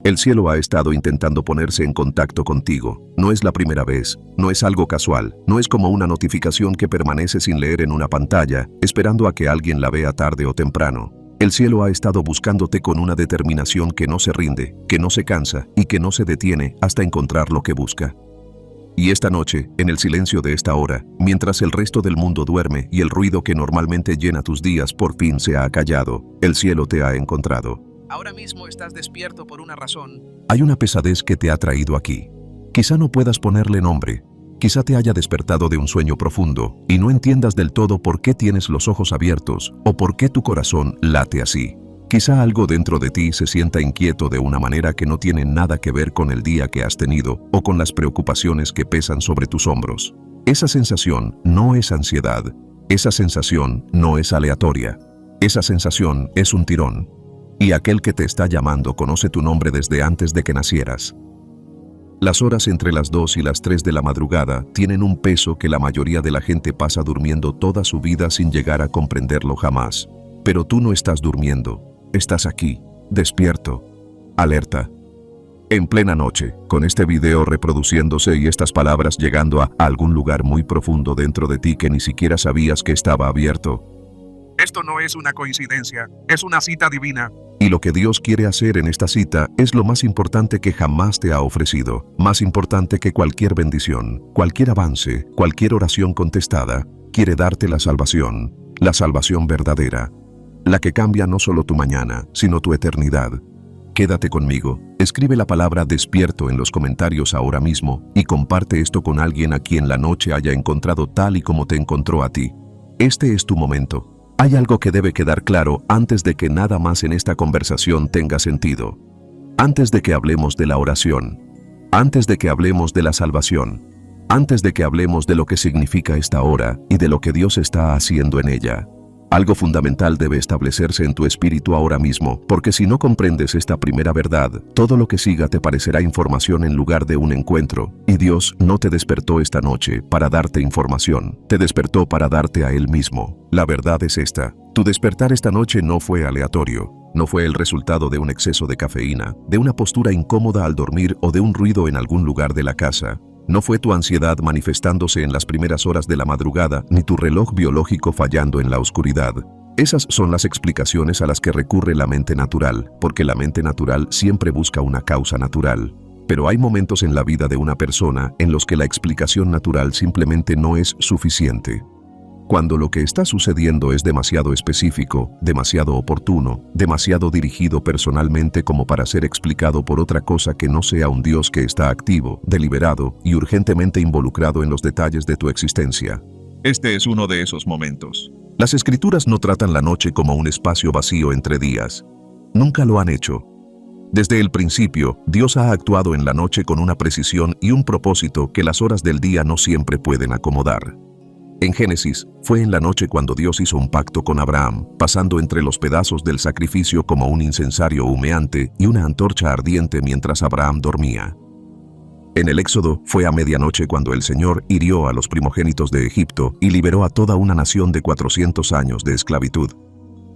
El cielo ha estado intentando ponerse en contacto contigo. No es la primera vez, no es algo casual, no es como una notificación que permanece sin leer en una pantalla, esperando a que alguien la vea tarde o temprano. El cielo ha estado buscándote con una determinación que no se rinde, que no se cansa y que no se detiene hasta encontrar lo que busca. Y esta noche, en el silencio de esta hora, mientras el resto del mundo duerme y el ruido que normalmente llena tus días por fin se ha acallado, el cielo te ha encontrado. Ahora mismo estás despierto por una razón. Hay una pesadez que te ha traído aquí. Quizá no puedas ponerle nombre. Quizá te haya despertado de un sueño profundo y no entiendas del todo por qué tienes los ojos abiertos o por qué tu corazón late así. Quizá algo dentro de ti se sienta inquieto de una manera que no tiene nada que ver con el día que has tenido o con las preocupaciones que pesan sobre tus hombros. Esa sensación no es ansiedad. Esa sensación no es aleatoria. Esa sensación es un tirón. Y aquel que te está llamando conoce tu nombre desde antes de que nacieras. Las horas entre las 2 y las 3 de la madrugada tienen un peso que la mayoría de la gente pasa durmiendo toda su vida sin llegar a comprenderlo jamás. Pero tú no estás durmiendo, estás aquí, despierto, alerta. En plena noche, con este video reproduciéndose y estas palabras llegando a algún lugar muy profundo dentro de ti que ni siquiera sabías que estaba abierto. Esto no es una coincidencia, es una cita divina. Y lo que Dios quiere hacer en esta cita es lo más importante que jamás te ha ofrecido, más importante que cualquier bendición, cualquier avance, cualquier oración contestada. Quiere darte la salvación verdadera, la que cambia no solo tu mañana, sino tu eternidad. Quédate conmigo, escribe la palabra despierto en los comentarios ahora mismo y comparte esto con alguien a quien la noche haya encontrado tal y como te encontró a ti. Este es tu momento. Hay algo que debe quedar claro antes de que nada más en esta conversación tenga sentido. Antes de que hablemos de la oración, antes de que hablemos de la salvación, antes de que hablemos de lo que significa esta hora y de lo que Dios está haciendo en ella. Algo fundamental debe establecerse en tu espíritu ahora mismo, porque si no comprendes esta primera verdad, todo lo que siga te parecerá información en lugar de un encuentro. Y Dios no te despertó esta noche para darte información, te despertó para darte a Él mismo. La verdad es esta: tu despertar esta noche no fue aleatorio, no fue el resultado de un exceso de cafeína, de una postura incómoda al dormir o de un ruido en algún lugar de la casa. No fue tu ansiedad manifestándose en las primeras horas de la madrugada, ni tu reloj biológico fallando en la oscuridad. Esas son las explicaciones a las que recurre la mente natural, porque la mente natural siempre busca una causa natural. Pero hay momentos en la vida de una persona en los que la explicación natural simplemente no es suficiente. Cuando lo que está sucediendo es demasiado específico, demasiado oportuno, demasiado dirigido personalmente como para ser explicado por otra cosa que no sea un Dios que está activo, deliberado y urgentemente involucrado en los detalles de tu existencia. Este es uno de esos momentos. Las Escrituras no tratan la noche como un espacio vacío entre días. Nunca lo han hecho. Desde el principio, Dios ha actuado en la noche con una precisión y un propósito que las horas del día no siempre pueden acomodar. En Génesis, fue en la noche cuando Dios hizo un pacto con Abraham, pasando entre los pedazos del sacrificio como un incensario humeante y una antorcha ardiente mientras Abraham dormía. En el Éxodo, fue a medianoche cuando el Señor hirió a los primogénitos de Egipto y liberó a toda una nación de 400 años de esclavitud.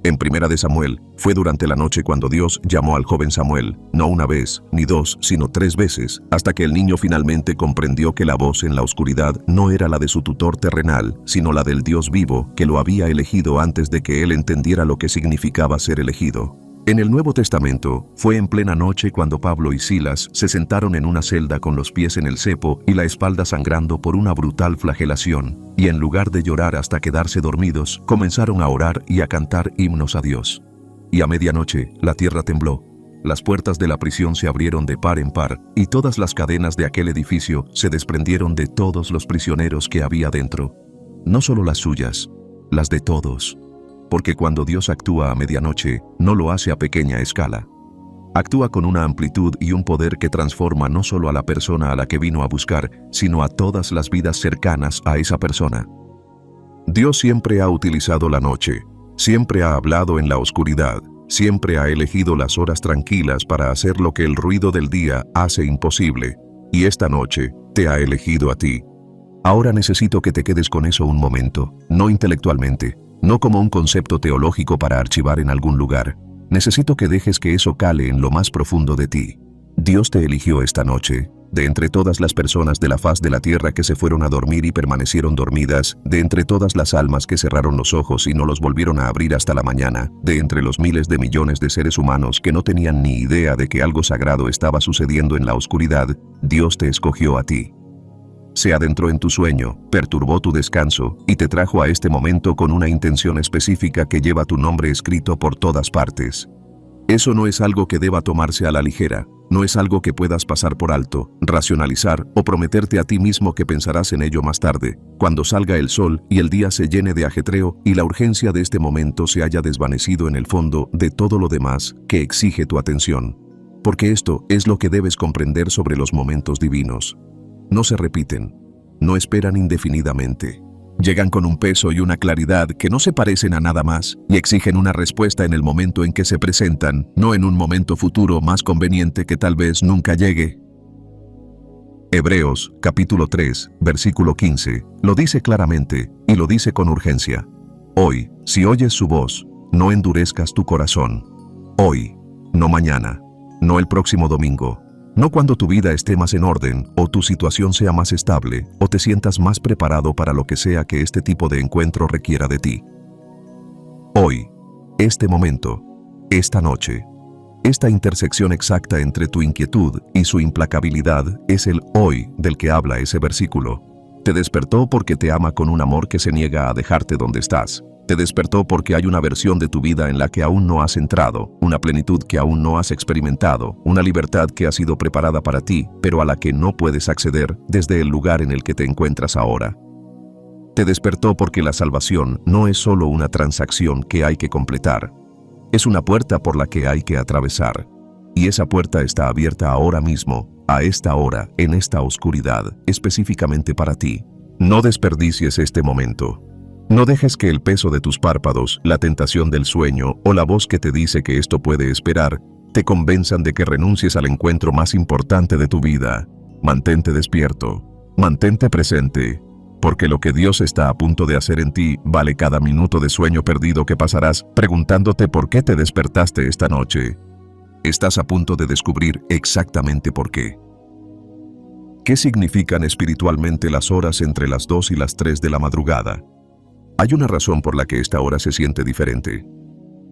En Primera de Samuel, fue durante la noche cuando Dios llamó al joven Samuel, no una vez, ni dos, sino 3 veces, hasta que el niño finalmente comprendió que la voz en la oscuridad no era la de su tutor terrenal, sino la del Dios vivo, que lo había elegido antes de que él entendiera lo que significaba ser elegido. En el Nuevo Testamento, fue en plena noche cuando Pablo y Silas se sentaron en una celda con los pies en el cepo y la espalda sangrando por una brutal flagelación, y en lugar de llorar hasta quedarse dormidos, comenzaron a orar y a cantar himnos a Dios. Y a medianoche, la tierra tembló, las puertas de la prisión se abrieron de par en par, y todas las cadenas de aquel edificio se desprendieron de todos los prisioneros que había dentro. No solo las suyas, las de todos. Porque cuando Dios actúa a medianoche, no lo hace a pequeña escala. Actúa con una amplitud y un poder que transforma no solo a la persona a la que vino a buscar, sino a todas las vidas cercanas a esa persona. Dios siempre ha utilizado la noche, siempre ha hablado en la oscuridad, siempre ha elegido las horas tranquilas para hacer lo que el ruido del día hace imposible. Y esta noche, te ha elegido a ti. Ahora necesito que te quedes con eso un momento, no intelectualmente, no como un concepto teológico para archivar en algún lugar. Necesito que dejes que eso cale en lo más profundo de ti. Dios te eligió esta noche, de entre todas las personas de la faz de la tierra que se fueron a dormir y permanecieron dormidas, de entre todas las almas que cerraron los ojos y no los volvieron a abrir hasta la mañana, de entre los miles de millones de seres humanos que no tenían ni idea de que algo sagrado estaba sucediendo en la oscuridad, Dios te escogió a ti. Se adentró en tu sueño, perturbó tu descanso y te trajo a este momento con una intención específica que lleva tu nombre escrito por todas partes. Eso no es algo que deba tomarse a la ligera, no es algo que puedas pasar por alto, racionalizar o prometerte a ti mismo que pensarás en ello más tarde, cuando salga el sol y el día se llene de ajetreo y la urgencia de este momento se haya desvanecido en el fondo de todo lo demás que exige tu atención. Porque esto es lo que debes comprender sobre los momentos divinos. No se repiten, no esperan indefinidamente. Llegan con un peso y una claridad que no se parecen a nada más y exigen una respuesta en el momento en que se presentan, no en un momento futuro más conveniente que tal vez nunca llegue. Hebreos, capítulo 3, versículo 15, lo dice claramente y lo dice con urgencia. Hoy, si oyes su voz, no endurezcas tu corazón. Hoy, no mañana, no el próximo domingo. No cuando tu vida esté más en orden, o tu situación sea más estable, o te sientas más preparado para lo que sea que este tipo de encuentro requiera de ti. Hoy, este momento, esta noche, esta intersección exacta entre tu inquietud y su implacabilidad es el hoy del que habla ese versículo. Te despertó porque te ama con un amor que se niega a dejarte donde estás. Te despertó porque hay una versión de tu vida en la que aún no has entrado, una plenitud que aún no has experimentado, una libertad que ha sido preparada para ti, pero a la que no puedes acceder desde el lugar en el que te encuentras ahora. Te despertó porque la salvación no es solo una transacción que hay que completar. Es una puerta por la que hay que atravesar. Y esa puerta está abierta ahora mismo, a esta hora, en esta oscuridad, específicamente para ti. No desperdicies este momento. No dejes que el peso de tus párpados, la tentación del sueño o la voz que te dice que esto puede esperar, te convenzan de que renuncies al encuentro más importante de tu vida. Mantente despierto, mantente presente, porque lo que Dios está a punto de hacer en ti vale cada minuto de sueño perdido que pasarás preguntándote por qué te despertaste esta noche. Estás a punto de descubrir exactamente por qué. ¿Qué significan espiritualmente las horas entre las 2 y las 3 de la madrugada? Hay una razón por la que esta hora se siente diferente.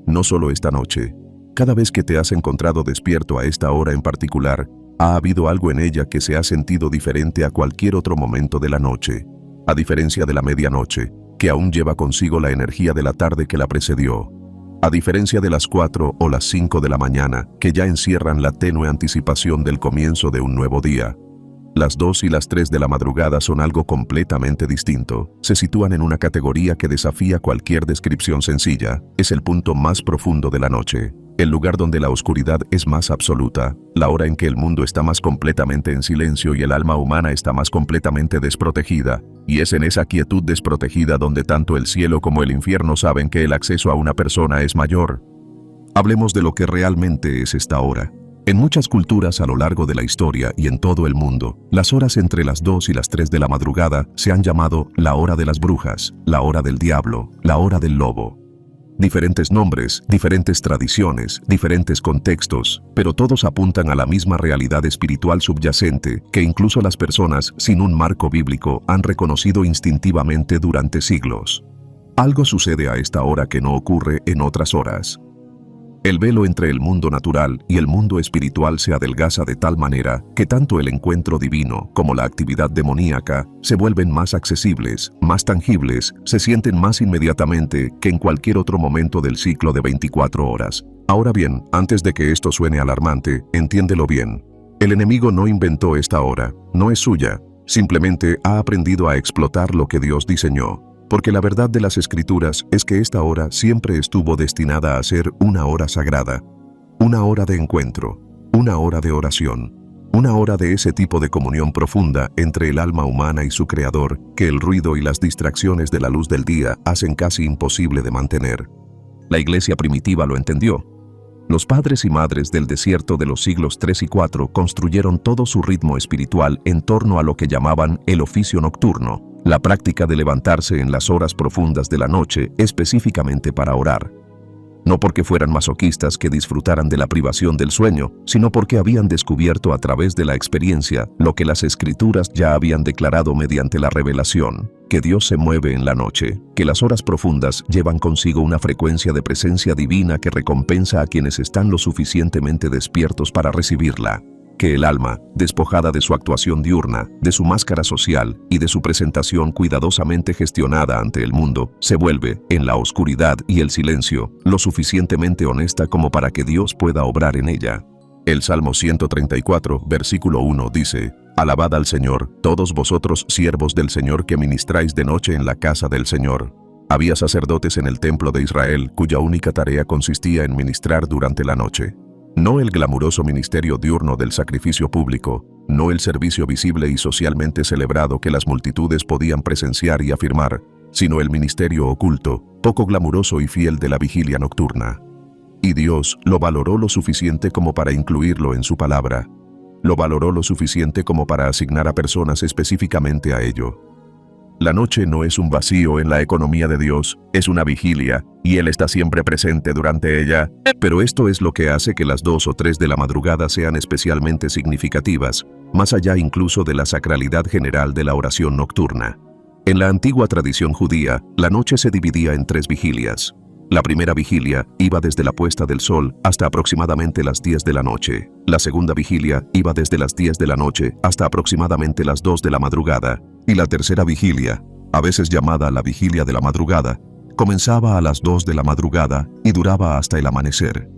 No solo esta noche. Cada vez que te has encontrado despierto a esta hora en particular, ha habido algo en ella que se ha sentido diferente a cualquier otro momento de la noche. A diferencia de la medianoche, que aún lleva consigo la energía de la tarde que la precedió. A diferencia de las 4 o las 5 de la mañana, que ya encierran la tenue anticipación del comienzo de un nuevo día. Las 2 y las 3 de la madrugada son algo completamente distinto. Se sitúan en una categoría que desafía cualquier descripción sencilla. Es el punto más profundo de la noche. El lugar donde la oscuridad es más absoluta. La hora en que el mundo está más completamente en silencio y el alma humana está más completamente desprotegida. Y es en esa quietud desprotegida donde tanto el cielo como el infierno saben que el acceso a una persona es mayor. Hablemos de lo que realmente es esta hora. En muchas culturas a lo largo de la historia y en todo el mundo, las horas entre las 2 y las 3 de la madrugada se han llamado la hora de las brujas, la hora del diablo, la hora del lobo. Diferentes nombres, diferentes tradiciones, diferentes contextos, pero todos apuntan a la misma realidad espiritual subyacente que incluso las personas sin un marco bíblico han reconocido instintivamente durante siglos. Algo sucede a esta hora que no ocurre en otras horas. El velo entre el mundo natural y el mundo espiritual se adelgaza de tal manera que tanto el encuentro divino como la actividad demoníaca se vuelven más accesibles, más tangibles, se sienten más inmediatamente que en cualquier otro momento del ciclo de 24 horas. Ahora bien, antes de que esto suene alarmante, entiéndelo bien. El enemigo no inventó esta hora, no es suya, simplemente ha aprendido a explotar lo que Dios diseñó. Porque la verdad de las Escrituras es que esta hora siempre estuvo destinada a ser una hora sagrada, una hora de encuentro, una hora de oración, una hora de ese tipo de comunión profunda entre el alma humana y su Creador que el ruido y las distracciones de la luz del día hacen casi imposible de mantener. La iglesia primitiva lo entendió. Los padres y madres del desierto de los siglos 3 y 4 construyeron todo su ritmo espiritual en torno a lo que llamaban el oficio nocturno, la práctica de levantarse en las horas profundas de la noche específicamente para orar. No porque fueran masoquistas que disfrutaran de la privación del sueño, sino porque habían descubierto a través de la experiencia lo que las Escrituras ya habían declarado mediante la revelación, que Dios se mueve en la noche, que las horas profundas llevan consigo una frecuencia de presencia divina que recompensa a quienes están lo suficientemente despiertos para recibirla, que el alma, despojada de su actuación diurna, de su máscara social y de su presentación cuidadosamente gestionada ante el mundo, se vuelve, en la oscuridad y el silencio, lo suficientemente honesta como para que Dios pueda obrar en ella. El Salmo 134, versículo 1 dice: Alabad al Señor, todos vosotros siervos del Señor que ministráis de noche en la casa del Señor. Había sacerdotes en el templo de Israel cuya única tarea consistía en ministrar durante la noche. No el glamuroso ministerio diurno del sacrificio público, no el servicio visible y socialmente celebrado que las multitudes podían presenciar y afirmar, sino el ministerio oculto, poco glamuroso y fiel de la vigilia nocturna. Y Dios lo valoró lo suficiente como para incluirlo en su palabra. Lo valoró lo suficiente como para asignar a personas específicamente a ello. La noche no es un vacío en la economía de Dios, es una vigilia, y Él está siempre presente durante ella. Pero esto es lo que hace que las 2 o 3 de la madrugada sean especialmente significativas, más allá incluso de la sacralidad general de la oración nocturna. En la antigua tradición judía, la noche se dividía en 3 vigilias. La primera vigilia iba desde la puesta del sol hasta aproximadamente las 10 de la noche. La segunda vigilia iba desde las 10 de la noche hasta aproximadamente las 2 de la madrugada. Y la tercera vigilia, a veces llamada la vigilia de la madrugada, comenzaba a las 2 de la madrugada y duraba hasta el amanecer.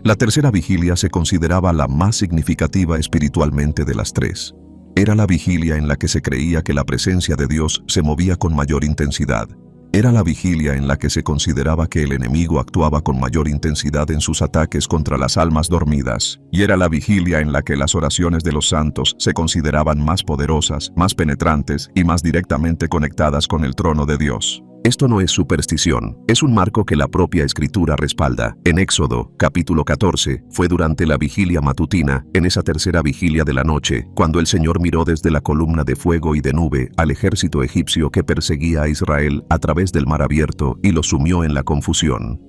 La tercera vigilia se consideraba la más significativa espiritualmente de las 3. Era la vigilia en la que se creía que la presencia de Dios se movía con mayor intensidad. Era la vigilia en la que se consideraba que el enemigo actuaba con mayor intensidad en sus ataques contra las almas dormidas. Y era la vigilia en la que las oraciones de los santos se consideraban más poderosas, más penetrantes y más directamente conectadas con el trono de Dios. Esto no es superstición, es un marco que la propia Escritura respalda. En Éxodo, capítulo 14, fue durante la vigilia matutina, en esa tercera vigilia de la noche, cuando el Señor miró desde la columna de fuego y de nube al ejército egipcio que perseguía a Israel a través del mar abierto y lo sumió en la confusión.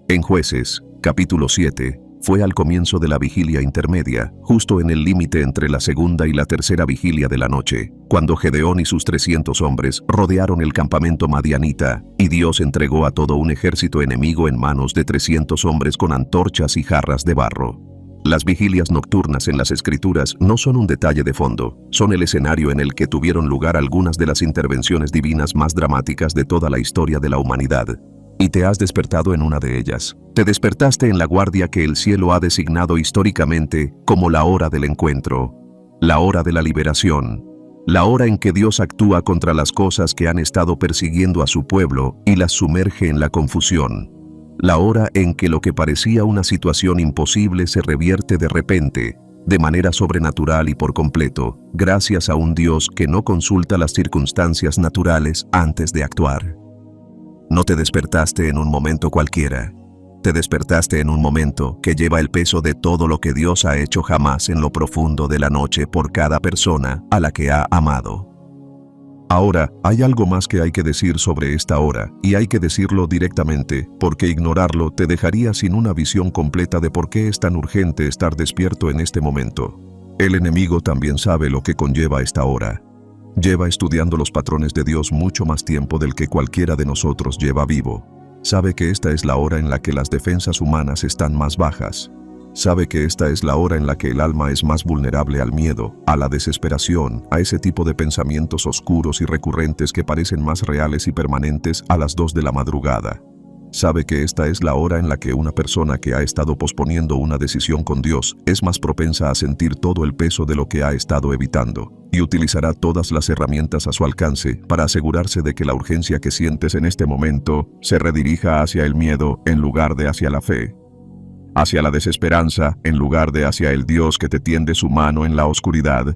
En Jueces, capítulo 7, fue al comienzo de la vigilia intermedia, justo en el límite entre la segunda y la tercera vigilia de la noche, cuando Gedeón y sus 300 hombres rodearon el campamento madianita, y Dios entregó a todo un ejército enemigo en manos de 300 hombres con antorchas y jarras de barro. Las vigilias nocturnas en las Escrituras no son un detalle de fondo, son el escenario en el que tuvieron lugar algunas de las intervenciones divinas más dramáticas de toda la historia de la humanidad. Y te has despertado en una de ellas. Te despertaste en la guardia que el cielo ha designado históricamente como la hora del encuentro, la hora de la liberación, la hora en que Dios actúa contra las cosas que han estado persiguiendo a su pueblo y las sumerge en la confusión, la hora en que lo que parecía una situación imposible se revierte de repente, de manera sobrenatural y por completo, gracias a un Dios que no consulta las circunstancias naturales antes de actuar. No te despertaste en un momento cualquiera. Te despertaste en un momento que lleva el peso de todo lo que Dios ha hecho jamás en lo profundo de la noche por cada persona a la que ha amado. Ahora, hay algo más que hay que decir sobre esta hora, y hay que decirlo directamente, porque ignorarlo te dejaría sin una visión completa de por qué es tan urgente estar despierto en este momento. El enemigo también sabe lo que conlleva esta hora. Lleva estudiando los patrones de Dios mucho más tiempo del que cualquiera de nosotros lleva vivo. Sabe que esta es la hora en la que las defensas humanas están más bajas. Sabe que esta es la hora en la que el alma es más vulnerable al miedo, a la desesperación, a ese tipo de pensamientos oscuros y recurrentes que parecen más reales y permanentes a las 2 de la madrugada. Sabe que esta es la hora en la que una persona que ha estado posponiendo una decisión con Dios es más propensa a sentir todo el peso de lo que ha estado evitando, y utilizará todas las herramientas a su alcance para asegurarse de que la urgencia que sientes en este momento se redirija hacia el miedo en lugar de hacia la fe, hacia la desesperanza en lugar de hacia el Dios que te tiende su mano en la oscuridad.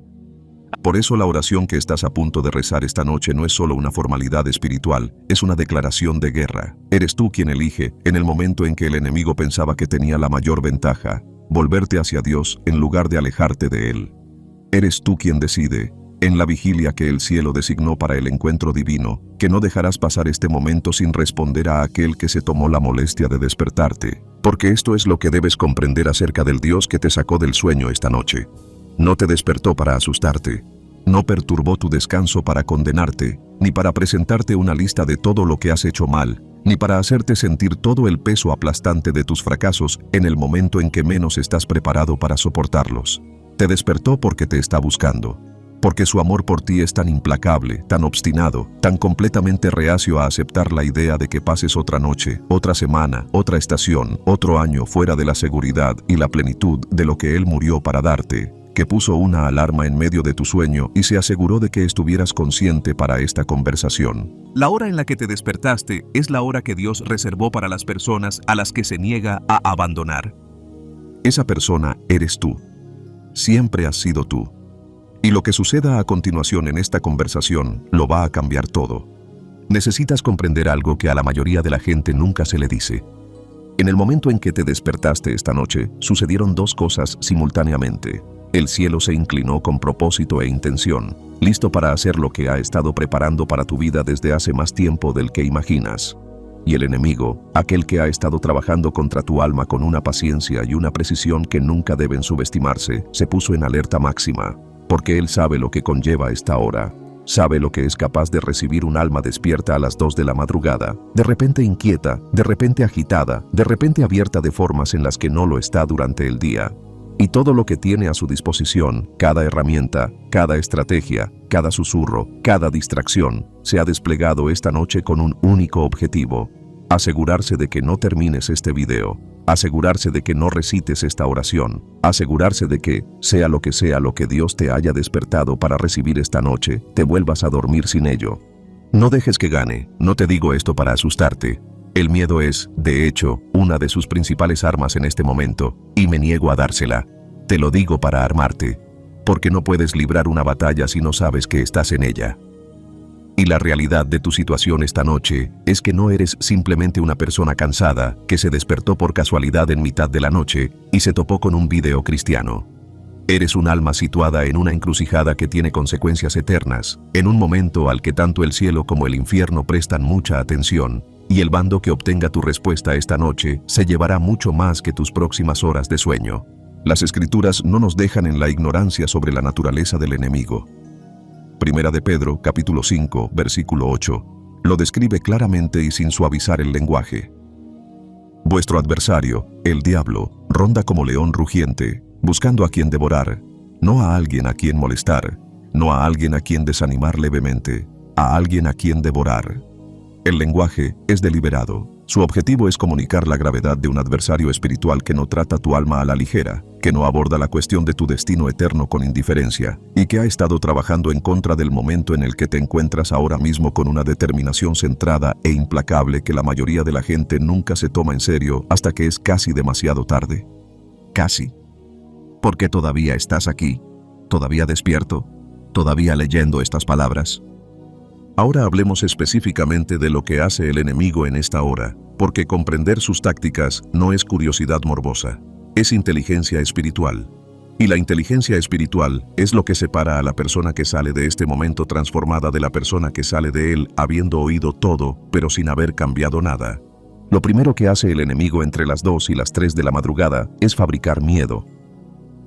Por eso la oración que estás a punto de rezar esta noche no es solo una formalidad espiritual, es una declaración de guerra. Eres tú quien elige, en el momento en que el enemigo pensaba que tenía la mayor ventaja, volverte hacia Dios en lugar de alejarte de Él. Eres tú quien decide, en la vigilia que el cielo designó para el encuentro divino, que no dejarás pasar este momento sin responder a aquel que se tomó la molestia de despertarte, porque esto es lo que debes comprender acerca del Dios que te sacó del sueño esta noche. No te despertó para asustarte, no perturbó tu descanso para condenarte, ni para presentarte una lista de todo lo que has hecho mal, ni para hacerte sentir todo el peso aplastante de tus fracasos en el momento en que menos estás preparado para soportarlos. Te despertó porque te está buscando, porque su amor por ti es tan implacable, tan obstinado, tan completamente reacio a aceptar la idea de que pases otra noche, otra semana, otra estación, otro año fuera de la seguridad y la plenitud de lo que Él murió para darte, que puso una alarma en medio de tu sueño y se aseguró de que estuvieras consciente para esta conversación. La hora en la que te despertaste es la hora que Dios reservó para las personas a las que se niega a abandonar. Esa persona eres tú. Siempre has sido tú. Y lo que suceda a continuación en esta conversación lo va a cambiar todo. Necesitas comprender algo que a la mayoría de la gente nunca se le dice. En el momento en que te despertaste esta noche, sucedieron dos cosas simultáneamente. El cielo se inclinó con propósito e intención, listo para hacer lo que ha estado preparando para tu vida desde hace más tiempo del que imaginas. Y el enemigo, aquel que ha estado trabajando contra tu alma con una paciencia y una precisión que nunca deben subestimarse, se puso en alerta máxima, porque él sabe lo que conlleva esta hora. Sabe lo que es capaz de recibir un alma despierta a las 2 de la madrugada, de repente inquieta, de repente agitada, de repente abierta de formas en las que no lo está durante el día. Y todo lo que tiene a su disposición, cada herramienta, cada estrategia, cada susurro, cada distracción, se ha desplegado esta noche con un único objetivo: asegurarse de que no termines este video, asegurarse de que no recites esta oración, asegurarse de que, sea lo que Dios te haya despertado para recibir esta noche, te vuelvas a dormir sin ello. No dejes que gane, no te digo esto para asustarte. El miedo es, de hecho, una de sus principales armas en este momento, y me niego a dársela. Te lo digo para armarte, porque no puedes librar una batalla si no sabes que estás en ella. Y la realidad de tu situación esta noche es que no eres simplemente una persona cansada que se despertó por casualidad en mitad de la noche y se topó con un video cristiano. Eres un alma situada en una encrucijada que tiene consecuencias eternas, en un momento al que tanto el cielo como el infierno prestan mucha atención, y el bando que obtenga tu respuesta esta noche se llevará mucho más que tus próximas horas de sueño. Las Escrituras no nos dejan en la ignorancia sobre la naturaleza del enemigo. Primera de Pedro, capítulo 5, versículo 8, lo describe claramente y sin suavizar el lenguaje. Vuestro adversario, el diablo, ronda como león rugiente, buscando a quien devorar, no a alguien a quien molestar, no a alguien a quien desanimar levemente, a alguien a quien devorar. El lenguaje es deliberado. Su objetivo es comunicar la gravedad de un adversario espiritual que no trata tu alma a la ligera, que no aborda la cuestión de tu destino eterno con indiferencia, y que ha estado trabajando en contra del momento en el que te encuentras ahora mismo con una determinación centrada e implacable que la mayoría de la gente nunca se toma en serio hasta que es casi demasiado tarde. Casi. Porque todavía estás aquí, todavía despierto, todavía leyendo estas palabras. Ahora hablemos específicamente de lo que hace el enemigo en esta hora, porque comprender sus tácticas no es curiosidad morbosa, es inteligencia espiritual. Y la inteligencia espiritual es lo que separa a la persona que sale de este momento transformada de la persona que sale de él habiendo oído todo, pero sin haber cambiado nada. Lo primero que hace el enemigo entre las 2 y las 3 de la madrugada es fabricar miedo.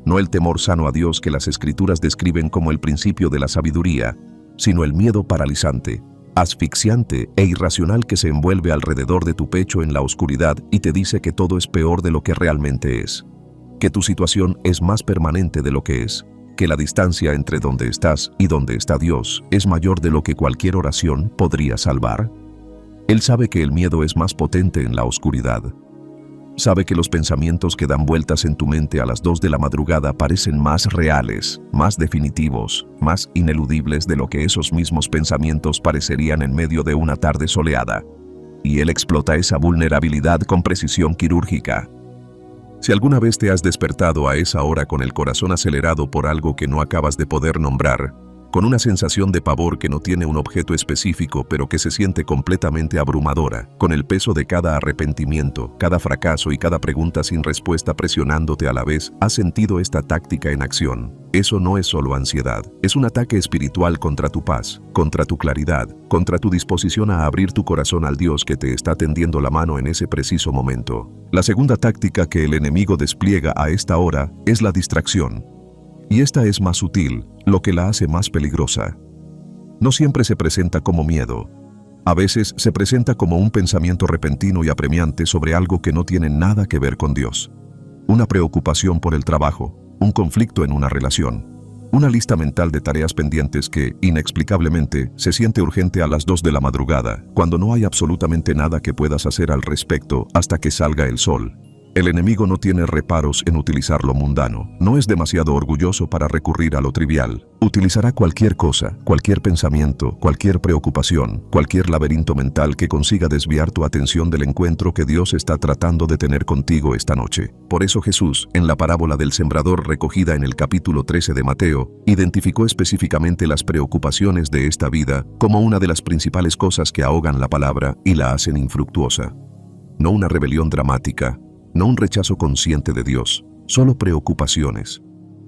No el temor sano a Dios que las Escrituras describen como el principio de la sabiduría, sino el miedo paralizante, asfixiante e irracional que se envuelve alrededor de tu pecho en la oscuridad y te dice que todo es peor de lo que realmente es, que tu situación es más permanente de lo que es, que la distancia entre donde estás y donde está Dios es mayor de lo que cualquier oración podría salvar. Él sabe que el miedo es más potente en la oscuridad. Sabe que los pensamientos que dan vueltas en tu mente a las 2 de la madrugada parecen más reales, más definitivos, más ineludibles de lo que esos mismos pensamientos parecerían en medio de una tarde soleada. Y él explota esa vulnerabilidad con precisión quirúrgica. Si alguna vez te has despertado a esa hora con el corazón acelerado por algo que no acabas de poder nombrar, con una sensación de pavor que no tiene un objeto específico pero que se siente completamente abrumadora, con el peso de cada arrepentimiento, cada fracaso y cada pregunta sin respuesta presionándote a la vez. ¿Has sentido esta táctica en acción? Eso no es solo ansiedad, es un ataque espiritual contra tu paz, contra tu claridad, contra tu disposición a abrir tu corazón al Dios que te está tendiendo la mano en ese preciso momento. La segunda táctica que el enemigo despliega a esta hora es la distracción. Y esta es más sutil, lo que la hace más peligrosa. No siempre se presenta como miedo. A veces se presenta como un pensamiento repentino y apremiante sobre algo que no tiene nada que ver con Dios. Una preocupación por el trabajo, un conflicto en una relación, una lista mental de tareas pendientes que, inexplicablemente, se siente urgente a las 2 de la madrugada, cuando no hay absolutamente nada que puedas hacer al respecto hasta que salga el sol. El enemigo no tiene reparos en utilizar lo mundano, no es demasiado orgulloso para recurrir a lo trivial. Utilizará cualquier cosa, cualquier pensamiento, cualquier preocupación, cualquier laberinto mental que consiga desviar tu atención del encuentro que Dios está tratando de tener contigo esta noche. Por eso Jesús, en la parábola del sembrador recogida en el capítulo 13 de Mateo, identificó específicamente las preocupaciones de esta vida como una de las principales cosas que ahogan la palabra y la hacen infructuosa. No una rebelión dramática, no un rechazo consciente de Dios, solo preocupaciones.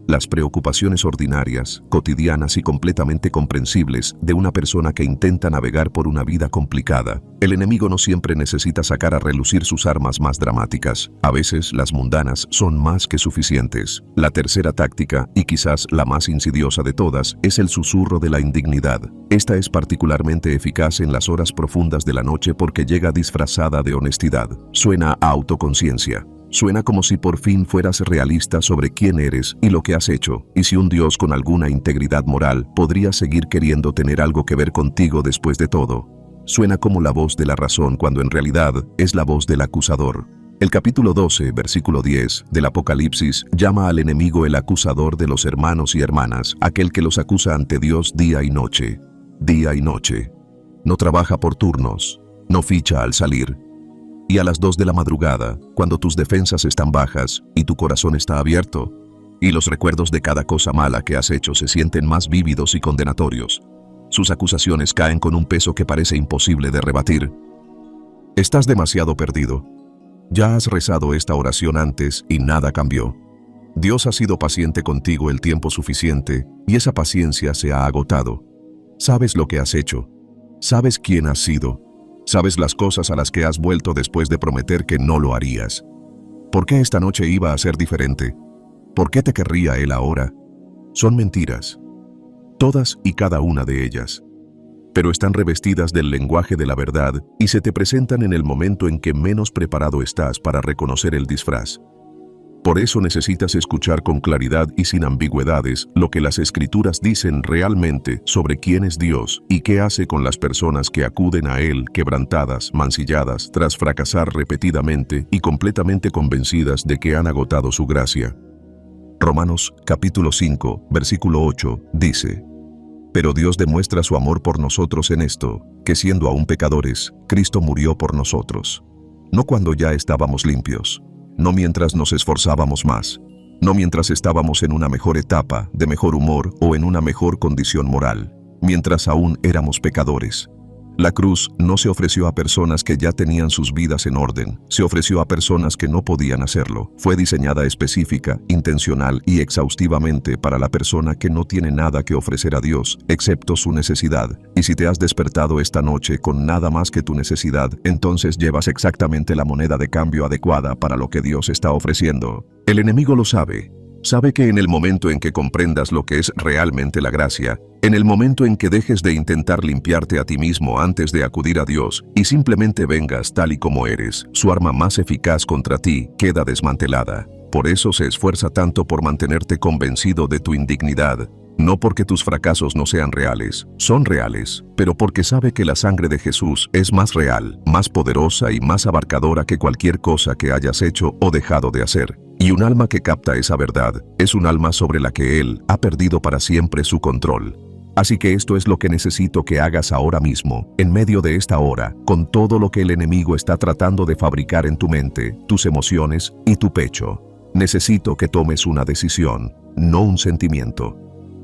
Las preocupaciones ordinarias, cotidianas y completamente comprensibles de una persona que intenta navegar por una vida complicada. El enemigo no siempre necesita sacar a relucir sus armas más dramáticas. A veces las mundanas son más que suficientes. La tercera táctica, y quizás la más insidiosa de todas, es el susurro de la indignidad. Esta es particularmente eficaz en las horas profundas de la noche porque llega disfrazada de honestidad. Suena a autoconciencia. Suena como si por fin fueras realista sobre quién eres y lo que has hecho, y si un Dios con alguna integridad moral podría seguir queriendo tener algo que ver contigo después de todo. Suena como la voz de la razón cuando en realidad es la voz del acusador. El capítulo 12, versículo 10 del Apocalipsis llama al enemigo el acusador de los hermanos y hermanas, aquel que los acusa ante Dios día y noche. Día y noche. No trabaja por turnos, no ficha al salir. Y a las 2 de la madrugada, cuando tus defensas están bajas y tu corazón está abierto, y los recuerdos de cada cosa mala que has hecho se sienten más vívidos y condenatorios, sus acusaciones caen con un peso que parece imposible de rebatir. Estás demasiado perdido. Ya has rezado esta oración antes y nada cambió. Dios ha sido paciente contigo el tiempo suficiente y esa paciencia se ha agotado. Sabes lo que has hecho. Sabes quién has sido. Sabes las cosas a las que has vuelto después de prometer que no lo harías. ¿Por qué esta noche iba a ser diferente? ¿Por qué te querría Él ahora? Son mentiras. Todas y cada una de ellas. Pero están revestidas del lenguaje de la verdad y se te presentan en el momento en que menos preparado estás para reconocer el disfraz. Por eso necesitas escuchar con claridad y sin ambigüedades lo que las Escrituras dicen realmente sobre quién es Dios y qué hace con las personas que acuden a Él quebrantadas, mancilladas, tras fracasar repetidamente y completamente convencidas de que han agotado su gracia. Romanos, capítulo 5, versículo 8, dice: Pero Dios demuestra su amor por nosotros en esto, que siendo aún pecadores, Cristo murió por nosotros. No cuando ya estábamos limpios. No mientras nos esforzábamos más, no mientras estábamos en una mejor etapa, de mejor humor o en una mejor condición moral, mientras aún éramos pecadores. La cruz no se ofreció a personas que ya tenían sus vidas en orden, se ofreció a personas que no podían hacerlo. Fue diseñada específica, intencional y exhaustivamente para la persona que no tiene nada que ofrecer a Dios, excepto su necesidad. Y si te has despertado esta noche con nada más que tu necesidad, entonces llevas exactamente la moneda de cambio adecuada para lo que Dios está ofreciendo. El enemigo lo sabe. Sabe que en el momento en que comprendas lo que es realmente la gracia, en el momento en que dejes de intentar limpiarte a ti mismo antes de acudir a Dios y simplemente vengas tal y como eres, su arma más eficaz contra ti queda desmantelada. Por eso se esfuerza tanto por mantenerte convencido de tu indignidad. No porque tus fracasos no sean reales, son reales, pero porque sabe que la sangre de Jesús es más real, más poderosa y más abarcadora que cualquier cosa que hayas hecho o dejado de hacer. Y un alma que capta esa verdad es un alma sobre la que Él ha perdido para siempre su control. Así que esto es lo que necesito que hagas ahora mismo, en medio de esta hora, con todo lo que el enemigo está tratando de fabricar en tu mente, tus emociones y tu pecho. Necesito que tomes una decisión, no un sentimiento.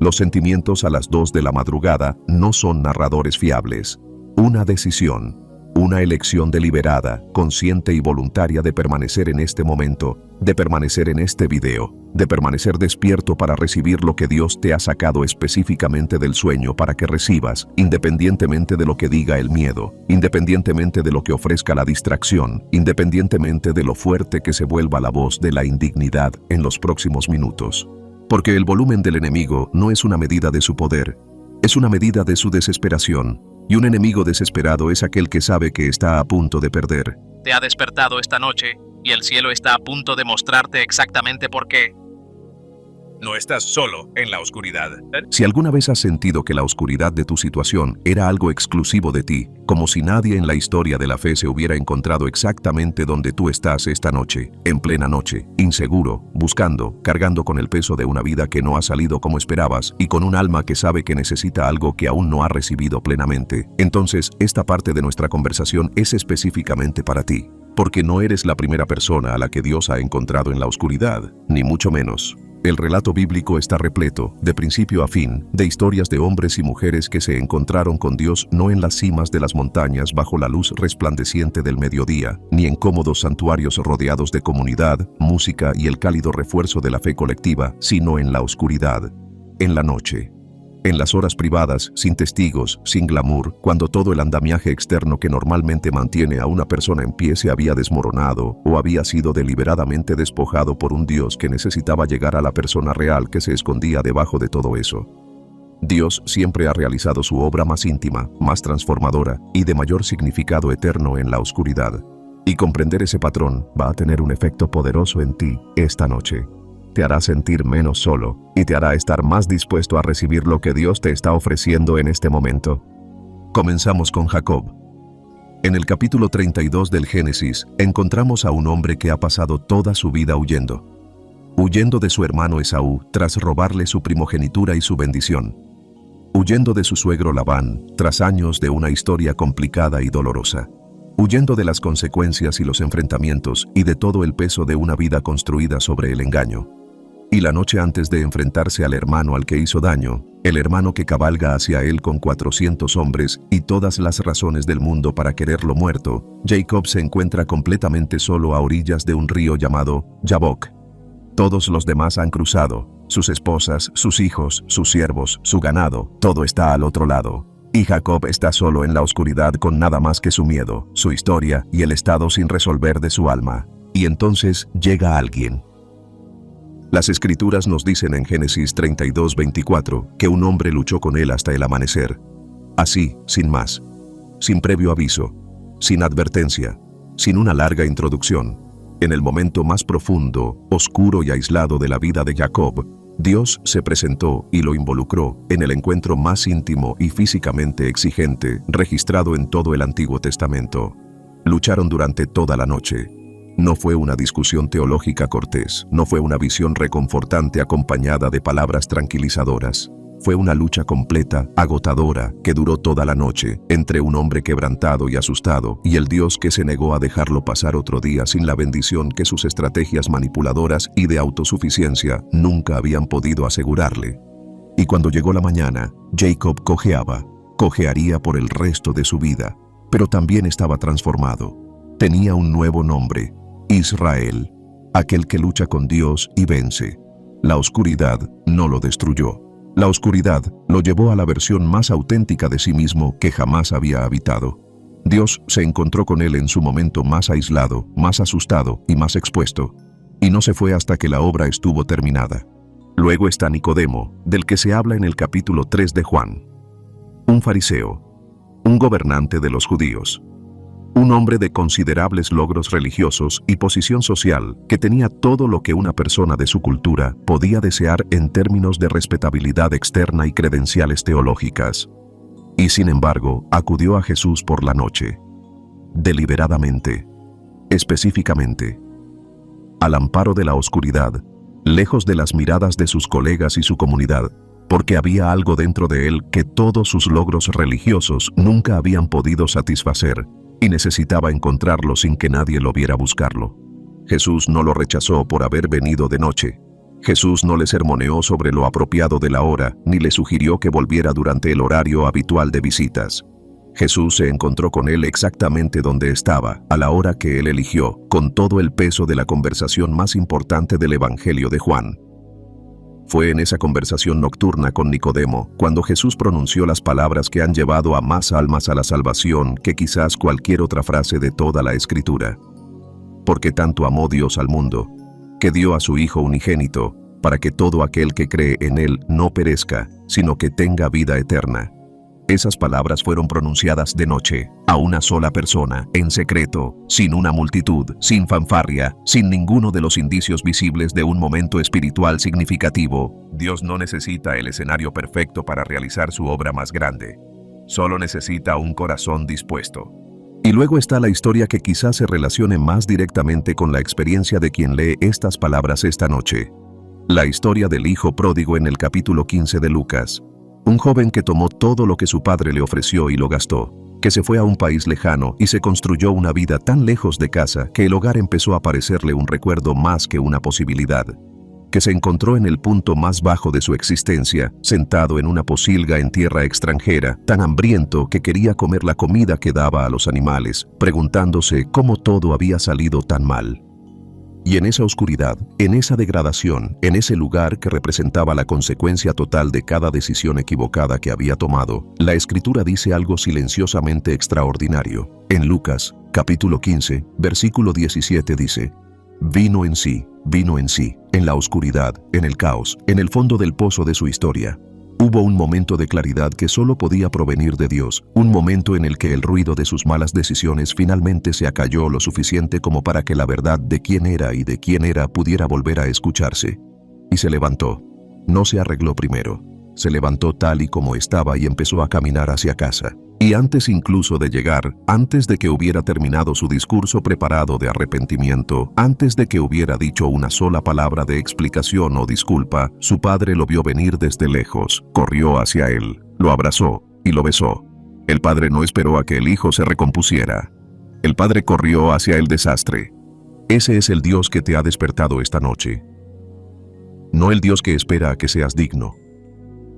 Los sentimientos a las 2 de la madrugada no son narradores fiables. Una decisión, una elección deliberada, consciente y voluntaria de permanecer en este momento, de permanecer en este video, de permanecer despierto para recibir lo que Dios te ha sacado específicamente del sueño para que recibas, independientemente de lo que diga el miedo, independientemente de lo que ofrezca la distracción, independientemente de lo fuerte que se vuelva la voz de la indignidad en los próximos minutos. Porque el volumen del enemigo no es una medida de su poder, es una medida de su desesperación. Y un enemigo desesperado es aquel que sabe que está a punto de perder. Te ha despertado esta noche y el cielo está a punto de mostrarte exactamente por qué. No estás solo en la oscuridad. Si alguna vez has sentido que la oscuridad de tu situación era algo exclusivo de ti, como si nadie en la historia de la fe se hubiera encontrado exactamente donde tú estás esta noche, en plena noche, inseguro, buscando, cargando con el peso de una vida que no ha salido como esperabas y con un alma que sabe que necesita algo que aún no ha recibido plenamente, entonces esta parte de nuestra conversación es específicamente para ti, porque no eres la primera persona a la que Dios ha encontrado en la oscuridad, ni mucho menos. El relato bíblico está repleto, de principio a fin, de historias de hombres y mujeres que se encontraron con Dios no en las cimas de las montañas bajo la luz resplandeciente del mediodía, ni en cómodos santuarios rodeados de comunidad, música y el cálido refuerzo de la fe colectiva, sino en la oscuridad, en la noche. En las horas privadas, sin testigos, sin glamour, cuando todo el andamiaje externo que normalmente mantiene a una persona en pie se había desmoronado o había sido deliberadamente despojado por un Dios que necesitaba llegar a la persona real que se escondía debajo de todo eso. Dios siempre ha realizado su obra más íntima, más transformadora y de mayor significado eterno en la oscuridad. Y comprender ese patrón va a tener un efecto poderoso en ti esta noche. Te hará sentir menos solo y te hará estar más dispuesto a recibir lo que Dios te está ofreciendo en este momento. Comenzamos con Jacob. En el capítulo 32 del Génesis, encontramos a un hombre que ha pasado toda su vida huyendo. Huyendo de su hermano Esaú tras robarle su primogenitura y su bendición. Huyendo de su suegro Labán tras años de una historia complicada y dolorosa. Huyendo de las consecuencias y los enfrentamientos y de todo el peso de una vida construida sobre el engaño. Y la noche antes de enfrentarse al hermano al que hizo daño, el hermano que cabalga hacia él con 400 hombres y todas las razones del mundo para quererlo muerto, Jacob se encuentra completamente solo a orillas de un río llamado Yabok. Todos los demás han cruzado, sus esposas, sus hijos, sus siervos, su ganado, todo está al otro lado. Y Jacob está solo en la oscuridad con nada más que su miedo, su historia y el estado sin resolver de su alma. Y entonces llega alguien. Las escrituras nos dicen en Génesis 32:24 que un hombre luchó con él hasta el amanecer. Así, sin más, sin previo aviso, sin advertencia, sin una larga introducción. En el momento más profundo, oscuro y aislado de la vida de Jacob, Dios se presentó y lo involucró en el encuentro más íntimo y físicamente exigente registrado en todo el Antiguo Testamento. Lucharon durante toda la noche. No fue una discusión teológica cortés, no fue una visión reconfortante acompañada de palabras tranquilizadoras. Fue una lucha completa, agotadora, que duró toda la noche, entre un hombre quebrantado y asustado y el Dios que se negó a dejarlo pasar otro día sin la bendición que sus estrategias manipuladoras y de autosuficiencia nunca habían podido asegurarle. Y cuando llegó la mañana, Jacob cojearía por el resto de su vida, pero también estaba transformado. Tenía un nuevo nombre, Israel, aquel que lucha con Dios y vence. La oscuridad no lo destruyó. La oscuridad lo llevó a la versión más auténtica de sí mismo que jamás había habitado. Dios se encontró con él en su momento más aislado, más asustado y más expuesto, y no se fue hasta que la obra estuvo terminada. Luego está Nicodemo, del que se habla en el capítulo 3 de Juan. Un fariseo, un gobernante de los judíos. Un hombre de considerables logros religiosos y posición social que tenía todo lo que una persona de su cultura podía desear en términos de respetabilidad externa y credenciales teológicas. Y sin embargo, acudió a Jesús por la noche. Deliberadamente. Específicamente. Al amparo de la oscuridad, lejos de las miradas de sus colegas y su comunidad, porque había algo dentro de él que todos sus logros religiosos nunca habían podido satisfacer, y necesitaba encontrarlo sin que nadie lo viera buscarlo. Jesús no lo rechazó por haber venido de noche. Jesús no le sermoneó sobre lo apropiado de la hora, ni le sugirió que volviera durante el horario habitual de visitas. Jesús se encontró con él exactamente donde estaba, a la hora que él eligió, con todo el peso de la conversación más importante del Evangelio de Juan. Fue en esa conversación nocturna con Nicodemo, cuando Jesús pronunció las palabras que han llevado a más almas a la salvación que quizás cualquier otra frase de toda la Escritura. Porque tanto amó Dios al mundo, que dio a su Hijo unigénito, para que todo aquel que cree en Él no perezca, sino que tenga vida eterna. Esas palabras fueron pronunciadas de noche, a una sola persona, en secreto, sin una multitud, sin fanfarria, sin ninguno de los indicios visibles de un momento espiritual significativo. Dios no necesita el escenario perfecto para realizar su obra más grande. Solo necesita un corazón dispuesto. Y luego está la historia que quizás se relacione más directamente con la experiencia de quien lee estas palabras esta noche. La historia del hijo pródigo en el capítulo 15 de Lucas. Un joven que tomó todo lo que su padre le ofreció y lo gastó, que se fue a un país lejano y se construyó una vida tan lejos de casa que el hogar empezó a parecerle un recuerdo más que una posibilidad, que se encontró en el punto más bajo de su existencia, sentado en una posilga en tierra extranjera, tan hambriento que quería comer la comida que daba a los animales, preguntándose cómo todo había salido tan mal. Y en esa oscuridad, en esa degradación, en ese lugar que representaba la consecuencia total de cada decisión equivocada que había tomado, la Escritura dice algo silenciosamente extraordinario. En Lucas, capítulo 15, versículo 17 dice: vino en sí, en la oscuridad, en el caos, en el fondo del pozo de su historia. Hubo un momento de claridad que solo podía provenir de Dios, un momento en el que el ruido de sus malas decisiones finalmente se acalló lo suficiente como para que la verdad de quién era y de quién era pudiera volver a escucharse. Y se levantó. No se arregló primero. Se levantó tal y como estaba y empezó a caminar hacia casa. Y antes incluso de llegar, antes de que hubiera terminado su discurso preparado de arrepentimiento, antes de que hubiera dicho una sola palabra de explicación o disculpa, su padre lo vio venir desde lejos, corrió hacia él, lo abrazó y lo besó. El padre no esperó a que el hijo se recompusiera. El padre corrió hacia el desastre. Ese es el Dios que te ha despertado esta noche. No el Dios que espera a que seas digno.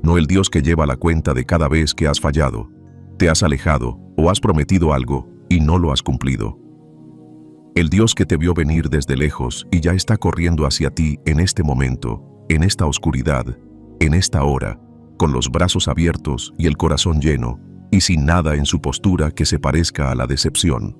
No el Dios que lleva la cuenta de cada vez que has fallado, te has alejado o has prometido algo y no lo has cumplido. El Dios que te vio venir desde lejos y ya está corriendo hacia ti en este momento, en esta oscuridad, en esta hora, con los brazos abiertos y el corazón lleno, y sin nada en su postura que se parezca a la decepción.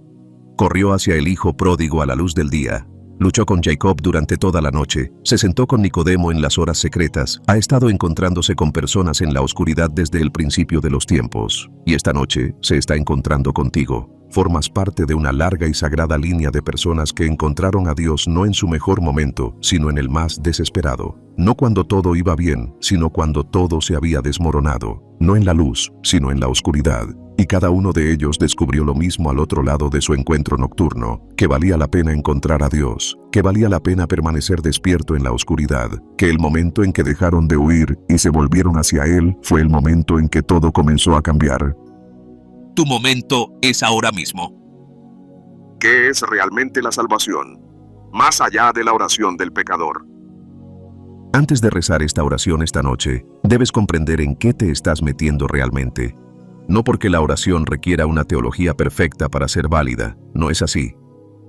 Corrió hacia el hijo pródigo a la luz del día. Luchó con Jacob durante toda la noche, se sentó con Nicodemo en las horas secretas, ha estado encontrándose con personas en la oscuridad desde el principio de los tiempos, y esta noche se está encontrando contigo. Formas parte de una larga y sagrada línea de personas que encontraron a Dios no en su mejor momento, sino en el más desesperado. No cuando todo iba bien, sino cuando todo se había desmoronado. No en la luz, sino en la oscuridad. Y cada uno de ellos descubrió lo mismo al otro lado de su encuentro nocturno, que valía la pena encontrar a Dios, que valía la pena permanecer despierto en la oscuridad, que el momento en que dejaron de huir y se volvieron hacia Él fue el momento en que todo comenzó a cambiar. Tu momento es ahora mismo. ¿Qué es realmente la salvación? Más allá de la oración del pecador. Antes de rezar esta oración esta noche, debes comprender en qué te estás metiendo realmente. No porque la oración requiera una teología perfecta para ser válida, no es así.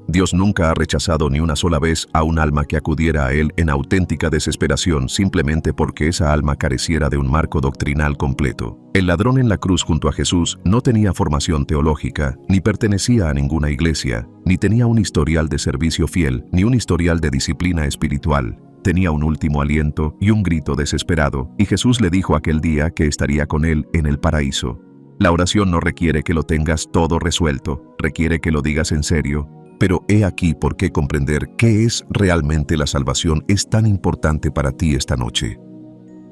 Dios nunca ha rechazado ni una sola vez a un alma que acudiera a Él en auténtica desesperación simplemente porque esa alma careciera de un marco doctrinal completo. El ladrón en la cruz junto a Jesús no tenía formación teológica, ni pertenecía a ninguna iglesia, ni tenía un historial de servicio fiel, ni un historial de disciplina espiritual. Tenía un último aliento y un grito desesperado, y Jesús le dijo aquel día que estaría con él en el paraíso. La oración no requiere que lo tengas todo resuelto, requiere que lo digas en serio. Pero he aquí por qué comprender qué es realmente la salvación es tan importante para ti esta noche.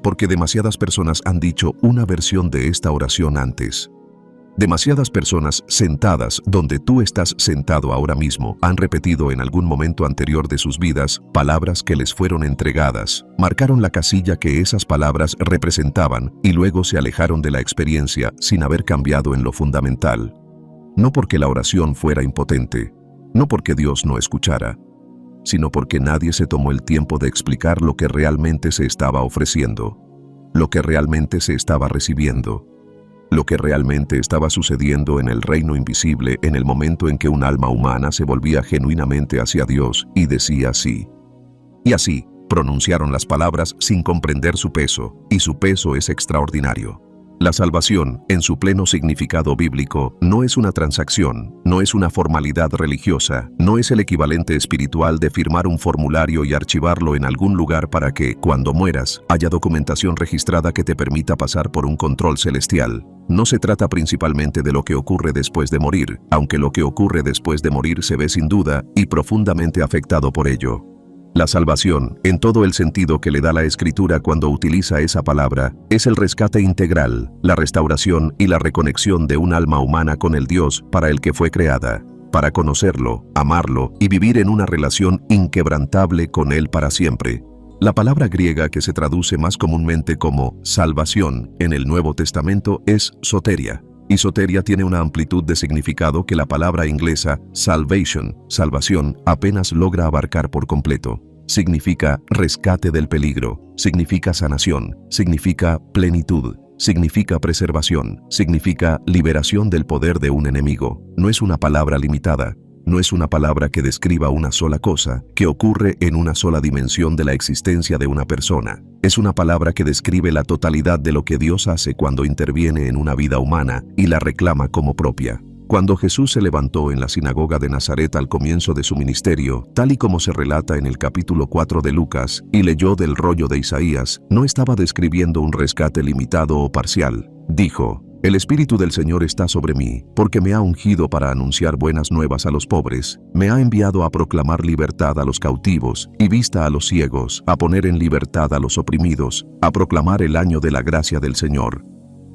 Porque demasiadas personas han dicho una versión de esta oración antes. Demasiadas personas sentadas donde tú estás sentado ahora mismo han repetido en algún momento anterior de sus vidas palabras que les fueron entregadas, marcaron la casilla que esas palabras representaban y luego se alejaron de la experiencia sin haber cambiado en lo fundamental. No porque la oración fuera impotente, no porque Dios no escuchara, sino porque nadie se tomó el tiempo de explicar lo que realmente se estaba ofreciendo, lo que realmente se estaba recibiendo, lo que realmente estaba sucediendo en el reino invisible en el momento en que un alma humana se volvía genuinamente hacia Dios y decía sí. Y así, pronunciaron las palabras sin comprender su peso, y su peso es extraordinario. La salvación, en su pleno significado bíblico, no es una transacción, no es una formalidad religiosa, no es el equivalente espiritual de firmar un formulario y archivarlo en algún lugar para que, cuando mueras, haya documentación registrada que te permita pasar por un control celestial. No se trata principalmente de lo que ocurre después de morir, aunque lo que ocurre después de morir se ve sin duda y profundamente afectado por ello. La salvación, en todo el sentido que le da la Escritura cuando utiliza esa palabra, es el rescate integral, la restauración y la reconexión de un alma humana con el Dios para el que fue creada, para conocerlo, amarlo y vivir en una relación inquebrantable con Él para siempre. La palabra griega que se traduce más comúnmente como salvación en el Nuevo Testamento es soteria. Y soteria tiene una amplitud de significado que la palabra inglesa salvation, salvación, apenas logra abarcar por completo. Significa rescate del peligro, significa sanación, significa plenitud, significa preservación, significa liberación del poder de un enemigo. No es una palabra limitada, no es una palabra que describa una sola cosa, que ocurre en una sola dimensión de la existencia de una persona. Es una palabra que describe la totalidad de lo que Dios hace cuando interviene en una vida humana y la reclama como propia. Cuando Jesús se levantó en la sinagoga de Nazaret al comienzo de su ministerio, tal y como se relata en el capítulo 4 de Lucas, y leyó del rollo de Isaías, no estaba describiendo un rescate limitado o parcial. Dijo: «El Espíritu del Señor está sobre mí, porque me ha ungido para anunciar buenas nuevas a los pobres, me ha enviado a proclamar libertad a los cautivos y vista a los ciegos, a poner en libertad a los oprimidos, a proclamar el año de la gracia del Señor».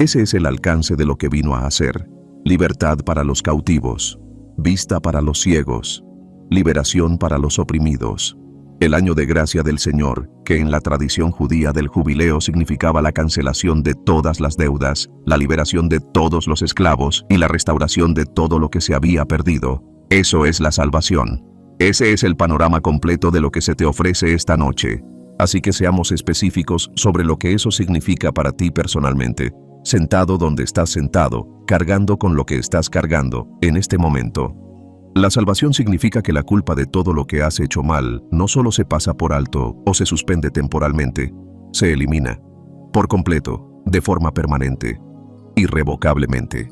Ese es el alcance de lo que vino a hacer. Libertad para los cautivos, vista para los ciegos, liberación para los oprimidos. El año de gracia del Señor, que en la tradición judía del jubileo significaba la cancelación de todas las deudas, la liberación de todos los esclavos y la restauración de todo lo que se había perdido. Eso es la salvación. Ese es el panorama completo de lo que se te ofrece esta noche. Así que seamos específicos sobre lo que eso significa para ti personalmente. Sentado donde estás sentado, cargando con lo que estás cargando, en este momento. La salvación significa que la culpa de todo lo que has hecho mal no solo se pasa por alto o se suspende temporalmente, se elimina, por completo, de forma permanente, irrevocablemente.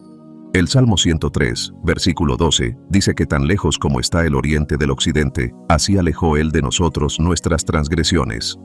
El Salmo 103, versículo 12, dice que tan lejos como está el oriente del occidente, así alejó Él de nosotros nuestras transgresiones.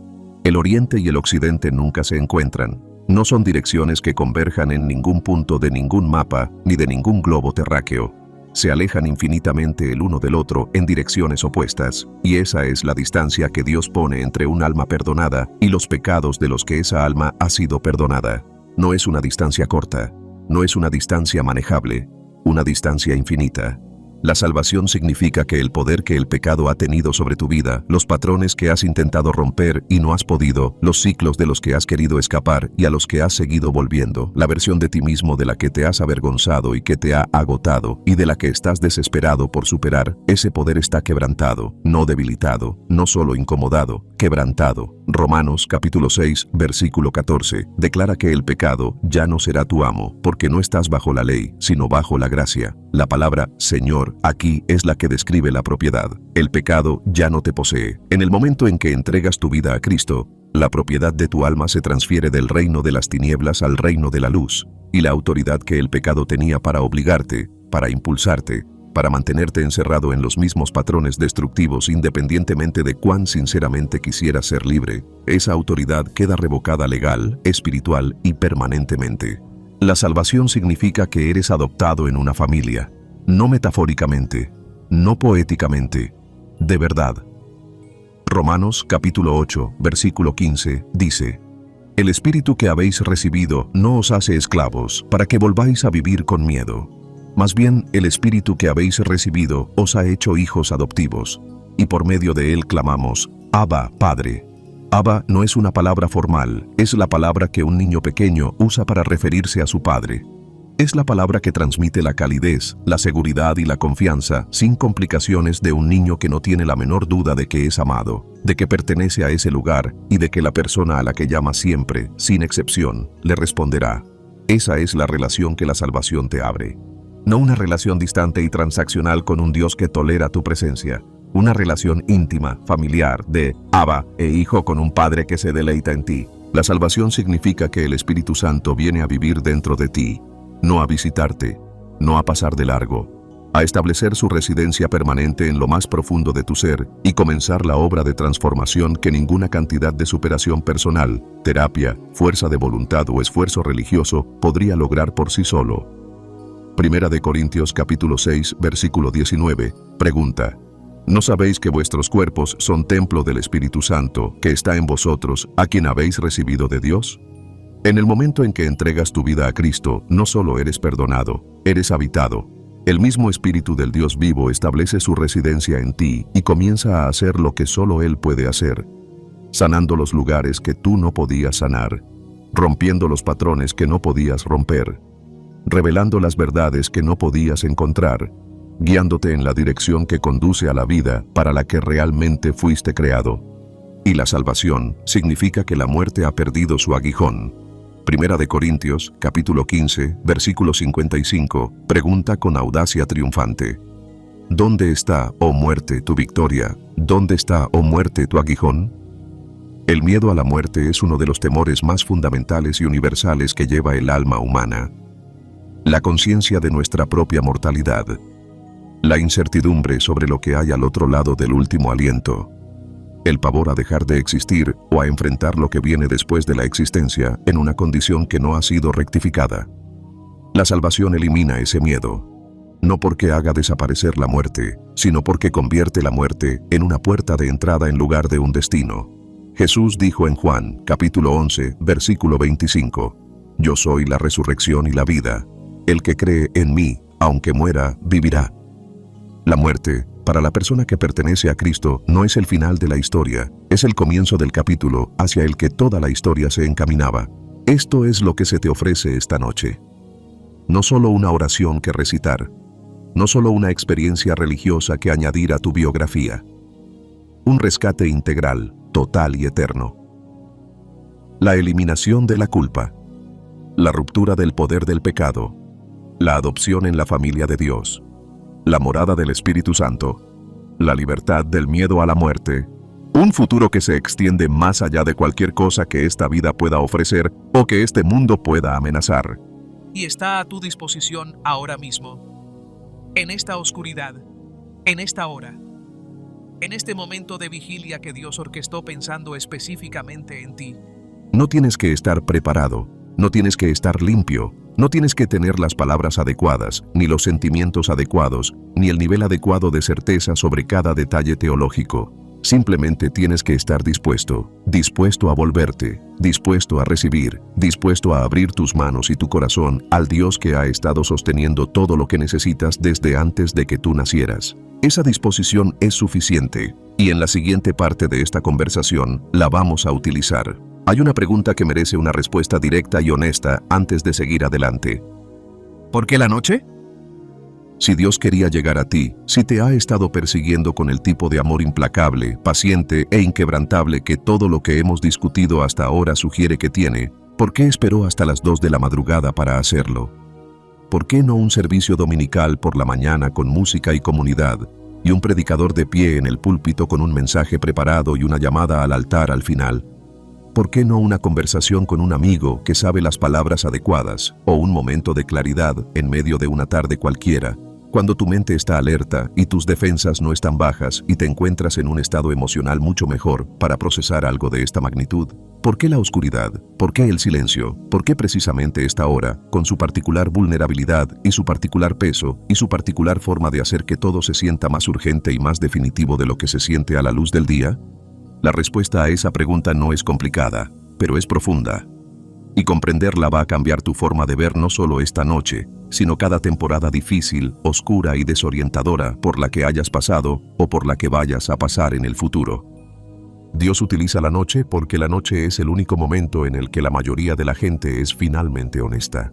El oriente y el occidente nunca se encuentran. No son direcciones que converjan en ningún punto de ningún mapa ni de ningún globo terráqueo. Se alejan infinitamente el uno del otro en direcciones opuestas, y esa es la distancia que Dios pone entre un alma perdonada y los pecados de los que esa alma ha sido perdonada. No es una distancia corta, no es una distancia manejable, una distancia infinita. La salvación significa que el poder que el pecado ha tenido sobre tu vida, los patrones que has intentado romper y no has podido, los ciclos de los que has querido escapar y a los que has seguido volviendo, la versión de ti mismo de la que te has avergonzado y que te ha agotado y de la que estás desesperado por superar, ese poder está quebrantado, no debilitado, no solo incomodado, quebrantado. Romanos capítulo 6, versículo 14, declara que el pecado ya no será tu amo, porque no estás bajo la ley, sino bajo la gracia. La palabra Señor aquí es la que describe la propiedad. El pecado ya no te posee. En el momento en que entregas tu vida a Cristo, la propiedad de tu alma se transfiere del reino de las tinieblas al reino de la luz, y la autoridad que el pecado tenía para obligarte, para impulsarte, para mantenerte encerrado en los mismos patrones destructivos independientemente de cuán sinceramente quisieras ser libre, esa autoridad queda revocada legal, espiritual y permanentemente. La salvación significa que eres adoptado en una familia, no metafóricamente, no poéticamente, de verdad. Romanos capítulo 8, versículo 15, dice: «El espíritu que habéis recibido no os hace esclavos para que volváis a vivir con miedo. Más bien, el Espíritu que habéis recibido os ha hecho hijos adoptivos, y por medio de él clamamos, Abba, Padre». Abba no es una palabra formal, es la palabra que un niño pequeño usa para referirse a su padre. Es la palabra que transmite la calidez, la seguridad y la confianza, sin complicaciones, de un niño que no tiene la menor duda de que es amado, de que pertenece a ese lugar y de que la persona a la que llama siempre, sin excepción, le responderá. Esa es la relación que la salvación te abre. No una relación distante y transaccional con un Dios que tolera tu presencia. Una relación íntima, familiar, de Abba e hijo con un Padre que se deleita en ti. La salvación significa que el Espíritu Santo viene a vivir dentro de ti. No a visitarte, no a pasar de largo, a establecer su residencia permanente en lo más profundo de tu ser y comenzar la obra de transformación que ninguna cantidad de superación personal, terapia, fuerza de voluntad o esfuerzo religioso podría lograr por sí solo. Primera de Corintios capítulo 6, versículo 19, pregunta: ¿no sabéis que vuestros cuerpos son templo del Espíritu Santo, que está en vosotros, a quien habéis recibido de Dios? En el momento en que entregas tu vida a Cristo, no solo eres perdonado, eres habitado. El mismo Espíritu del Dios vivo establece su residencia en ti y comienza a hacer lo que solo Él puede hacer, sanando los lugares que tú no podías sanar, rompiendo los patrones que no podías romper, revelando las verdades que no podías encontrar, guiándote en la dirección que conduce a la vida para la que realmente fuiste creado. Y la salvación significa que la muerte ha perdido su aguijón. Primera de Corintios, capítulo 15, versículo 55, pregunta con audacia triunfante: ¿dónde está, oh muerte, tu victoria? ¿Dónde está, oh muerte, tu aguijón? El miedo a la muerte es uno de los temores más fundamentales y universales que lleva el alma humana. La conciencia de nuestra propia mortalidad. La incertidumbre sobre lo que hay al otro lado del último aliento. El pavor a dejar de existir o a enfrentar lo que viene después de la existencia en una condición que no ha sido rectificada. La salvación elimina ese miedo, no porque haga desaparecer la muerte, sino porque convierte la muerte en una puerta de entrada en lugar de un destino. Jesús dijo en Juan, capítulo 11, versículo 25, «Yo soy la resurrección y la vida. El que cree en mí, aunque muera, vivirá». La muerte, para la persona que pertenece a Cristo, no es el final de la historia, es el comienzo del capítulo hacia el que toda la historia se encaminaba. Esto es lo que se te ofrece esta noche. No solo una oración que recitar, no solo una experiencia religiosa que añadir a tu biografía. Un rescate integral, total y eterno. La eliminación de la culpa, la ruptura del poder del pecado, la adopción en la familia de Dios, la morada del Espíritu Santo, la libertad del miedo a la muerte, un futuro que se extiende más allá de cualquier cosa que esta vida pueda ofrecer o que este mundo pueda amenazar. Y está a tu disposición ahora mismo, en esta oscuridad, en esta hora, en este momento de vigilia que Dios orquestó pensando específicamente en ti. No tienes que estar preparado, no tienes que estar limpio, no tienes que tener las palabras adecuadas, ni los sentimientos adecuados, ni el nivel adecuado de certeza sobre cada detalle teológico. Simplemente tienes que estar dispuesto a volverte, dispuesto a recibir, dispuesto a abrir tus manos y tu corazón al Dios que ha estado sosteniendo todo lo que necesitas desde antes de que tú nacieras. Esa disposición es suficiente, y en la siguiente parte de esta conversación la vamos a utilizar. Hay una pregunta que merece una respuesta directa y honesta antes de seguir adelante. ¿Por qué la noche? Si Dios quería llegar a ti, si te ha estado persiguiendo con el tipo de amor implacable, paciente e inquebrantable que todo lo que hemos discutido hasta ahora sugiere que tiene, ¿por qué esperó hasta las 2 de la madrugada para hacerlo? ¿Por qué no un servicio dominical por la mañana con música y comunidad, y un predicador de pie en el púlpito con un mensaje preparado y una llamada al altar al final? ¿Por qué no una conversación con un amigo que sabe las palabras adecuadas o un momento de claridad en medio de una tarde cualquiera, cuando tu mente está alerta y tus defensas no están bajas y te encuentras en un estado emocional mucho mejor para procesar algo de esta magnitud? ¿Por qué la oscuridad? ¿Por qué el silencio? ¿Por qué precisamente esta hora, con su particular vulnerabilidad y su particular peso y su particular forma de hacer que todo se sienta más urgente y más definitivo de lo que se siente a la luz del día? La respuesta a esa pregunta no es complicada, pero es profunda. Y comprenderla va a cambiar tu forma de ver no solo esta noche, sino cada temporada difícil, oscura y desorientadora por la que hayas pasado o por la que vayas a pasar en el futuro. Dios utiliza la noche porque la noche es el único momento en el que la mayoría de la gente es finalmente honesta.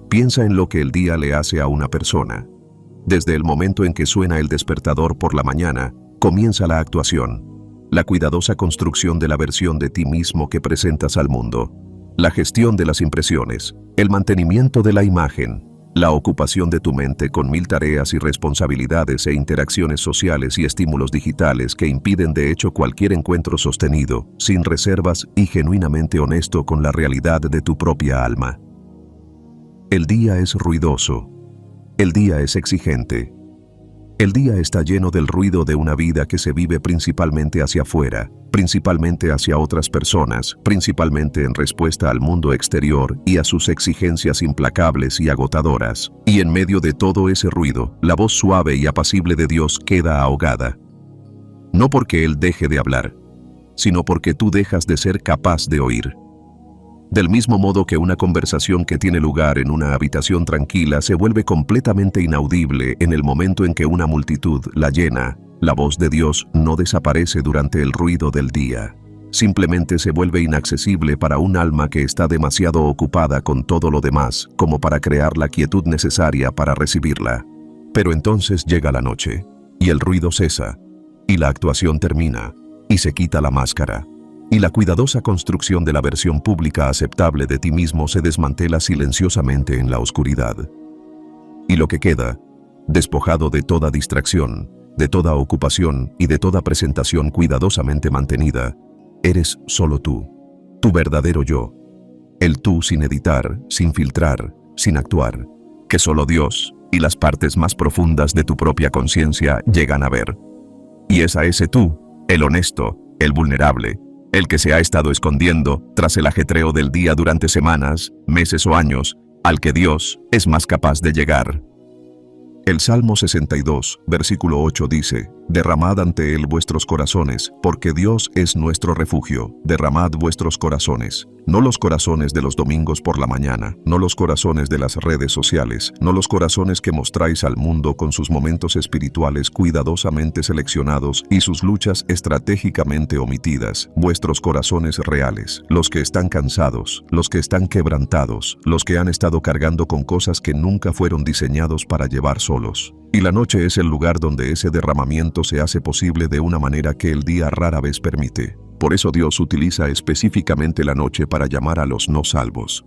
Piensa en lo que el día le hace a una persona. Desde el momento en que suena el despertador por la mañana, comienza la actuación, la cuidadosa construcción de la versión de ti mismo que presentas al mundo, la gestión de las impresiones, el mantenimiento de la imagen, la ocupación de tu mente con 1000 tareas y responsabilidades e interacciones sociales y estímulos digitales que impiden de hecho cualquier encuentro sostenido, sin reservas y genuinamente honesto con la realidad de tu propia alma. El día es ruidoso. El día es exigente. El día está lleno del ruido de una vida que se vive principalmente hacia afuera, principalmente hacia otras personas, principalmente en respuesta al mundo exterior y a sus exigencias implacables y agotadoras. Y en medio de todo ese ruido, la voz suave y apacible de Dios queda ahogada. No porque Él deje de hablar, sino porque tú dejas de ser capaz de oír. Del mismo modo que una conversación que tiene lugar en una habitación tranquila se vuelve completamente inaudible en el momento en que una multitud la llena, la voz de Dios no desaparece durante el ruido del día. Simplemente se vuelve inaccesible para un alma que está demasiado ocupada con todo lo demás como para crear la quietud necesaria para recibirla. Pero entonces llega la noche, y el ruido cesa, y la actuación termina, y se quita la máscara. Y la cuidadosa construcción de la versión pública aceptable de ti mismo se desmantela silenciosamente en la oscuridad. Y lo que queda, despojado de toda distracción, de toda ocupación y de toda presentación cuidadosamente mantenida, eres solo tú, tu verdadero yo. El tú sin editar, sin filtrar, sin actuar, que solo Dios y las partes más profundas de tu propia conciencia llegan a ver. Y es a ese tú, el honesto, el vulnerable, el que se ha estado escondiendo tras el ajetreo del día durante semanas, meses o años, al que Dios es más capaz de llegar. El Salmo 62, versículo 8 dice: Derramad ante Él vuestros corazones, porque Dios es nuestro refugio. Derramad vuestros corazones. No los corazones de los domingos por la mañana, no los corazones de las redes sociales, no los corazones que mostráis al mundo con sus momentos espirituales cuidadosamente seleccionados y sus luchas estratégicamente omitidas. Vuestros corazones reales, los que están cansados, los que están quebrantados, los que han estado cargando con cosas que nunca fueron diseñados para llevar solos. Y la noche es el lugar donde ese derramamiento se hace posible de una manera que el día rara vez permite. Por eso Dios utiliza específicamente la noche para llamar a los no salvos.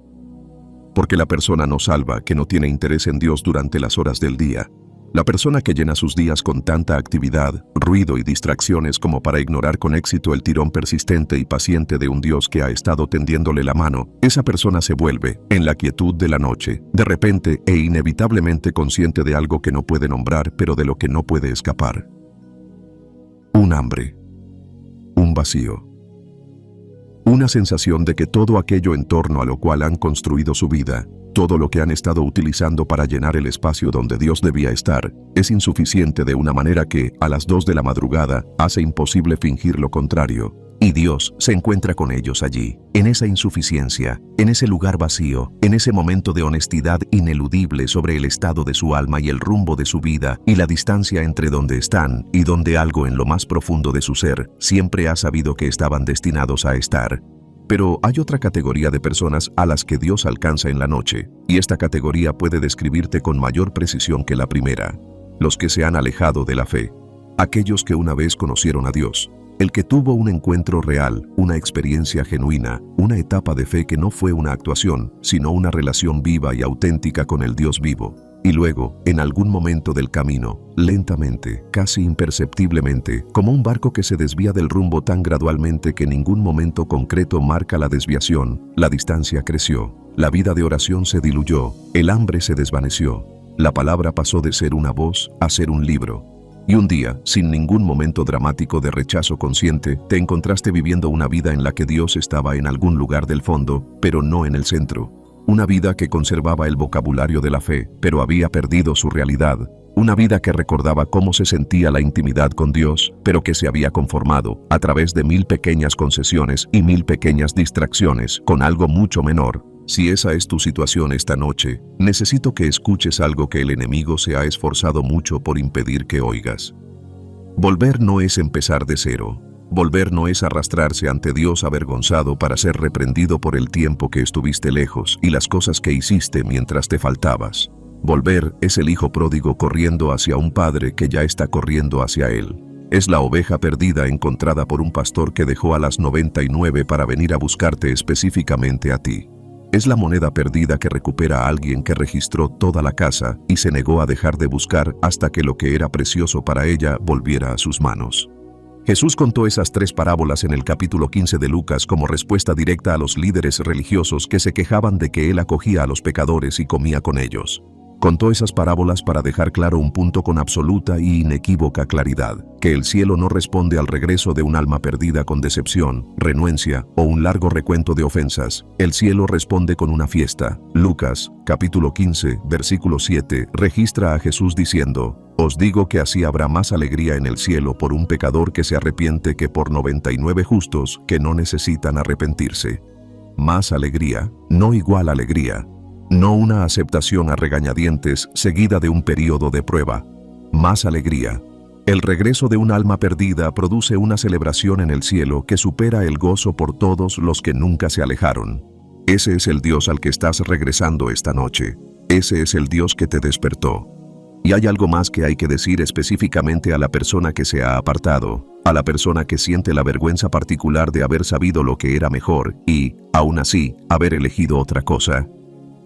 Porque la persona no salva que no tiene interés en Dios durante las horas del día, la persona que llena sus días con tanta actividad, ruido y distracciones como para ignorar con éxito el tirón persistente y paciente de un Dios que ha estado tendiéndole la mano, esa persona se vuelve, en la quietud de la noche, de repente e inevitablemente consciente de algo que no puede nombrar pero de lo que no puede escapar. Un hambre. Un vacío. Una sensación de que todo aquello en torno a lo cual han construido su vida, todo lo que han estado utilizando para llenar el espacio donde Dios debía estar, es insuficiente de una manera que, a las 2 de la madrugada, hace imposible fingir lo contrario. Y Dios se encuentra con ellos allí, en esa insuficiencia, en ese lugar vacío, en ese momento de honestidad ineludible sobre el estado de su alma y el rumbo de su vida y la distancia entre donde están y donde algo en lo más profundo de su ser siempre ha sabido que estaban destinados a estar. Pero hay otra categoría de personas a las que Dios alcanza en la noche, y esta categoría puede describirte con mayor precisión que la primera: los que se han alejado de la fe, aquellos que una vez conocieron a Dios. El que tuvo un encuentro real, una experiencia genuina, una etapa de fe que no fue una actuación, sino una relación viva y auténtica con el Dios vivo. Y luego, en algún momento del camino, lentamente, casi imperceptiblemente, como un barco que se desvía del rumbo tan gradualmente que ningún momento concreto marca la desviación, la distancia creció, la vida de oración se diluyó, el hambre se desvaneció, la palabra pasó de ser una voz a ser un libro. Y un día, sin ningún momento dramático de rechazo consciente, te encontraste viviendo una vida en la que Dios estaba en algún lugar del fondo, pero no en el centro. Una vida que conservaba el vocabulario de la fe, pero había perdido su realidad. Una vida que recordaba cómo se sentía la intimidad con Dios, pero que se había conformado, a través de 1000 pequeñas concesiones y 1000 pequeñas distracciones, con algo mucho menor. Si esa es tu situación esta noche, necesito que escuches algo que el enemigo se ha esforzado mucho por impedir que oigas. Volver no es empezar de cero. Volver no es arrastrarse ante Dios avergonzado para ser reprendido por el tiempo que estuviste lejos y las cosas que hiciste mientras te faltabas. Volver es el hijo pródigo corriendo hacia un padre que ya está corriendo hacia él. Es la oveja perdida encontrada por un pastor que dejó a las 99 para venir a buscarte específicamente a ti. Es la moneda perdida que recupera a alguien que registró toda la casa y se negó a dejar de buscar hasta que lo que era precioso para ella volviera a sus manos. Jesús contó esas 3 parábolas en el capítulo 15 de Lucas como respuesta directa a los líderes religiosos que se quejaban de que él acogía a los pecadores y comía con ellos. Contó esas parábolas para dejar claro un punto con absoluta y inequívoca claridad, que el cielo no responde al regreso de un alma perdida con decepción, renuencia o un largo recuento de ofensas. El cielo responde con una fiesta. Lucas, capítulo 15, versículo 7, registra a Jesús diciendo: «Os digo que así habrá más alegría en el cielo por un pecador que se arrepiente que por 99 justos que no necesitan arrepentirse». Más alegría, no igual alegría. No una aceptación a regañadientes seguida de un periodo de prueba. Más alegría. El regreso de un alma perdida produce una celebración en el cielo que supera el gozo por todos los que nunca se alejaron. Ese es el Dios al que estás regresando esta noche. Ese es el Dios que te despertó. Y hay algo más que hay que decir específicamente a la persona que se ha apartado, a la persona que siente la vergüenza particular de haber sabido lo que era mejor y, aún así, haber elegido otra cosa.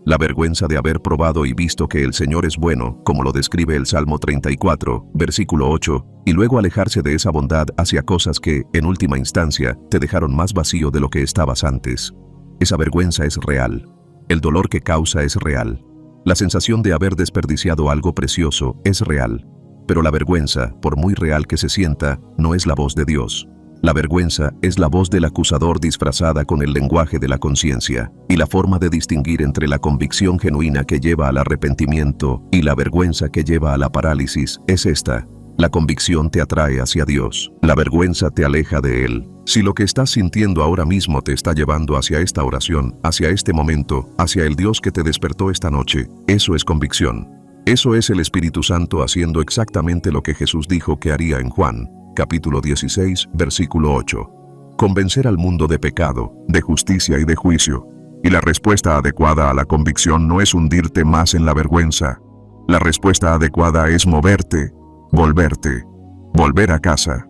La vergüenza de haber probado y visto que el Señor es bueno, como lo describe el Salmo 34, versículo 8, y luego alejarse de esa bondad hacia cosas que, en última instancia, te dejaron más vacío de lo que estabas antes. Esa vergüenza es real. El dolor que causa es real. La sensación de haber desperdiciado algo precioso es real. Pero la vergüenza, por muy real que se sienta, no es la voz de Dios. La vergüenza es la voz del acusador disfrazada con el lenguaje de la conciencia, y la forma de distinguir entre la convicción genuina que lleva al arrepentimiento y la vergüenza que lleva a la parálisis es esta. La convicción te atrae hacia Dios, la vergüenza te aleja de Él. Si lo que estás sintiendo ahora mismo te está llevando hacia esta oración, hacia este momento, hacia el Dios que te despertó esta noche, eso es convicción. Eso es el Espíritu Santo haciendo exactamente lo que Jesús dijo que haría en Juan, capítulo 16, versículo 8. Convencer al mundo de pecado, de justicia y de juicio. Y la respuesta adecuada a la convicción no es hundirte más en la vergüenza. La respuesta adecuada es moverte, volverte, volver a casa.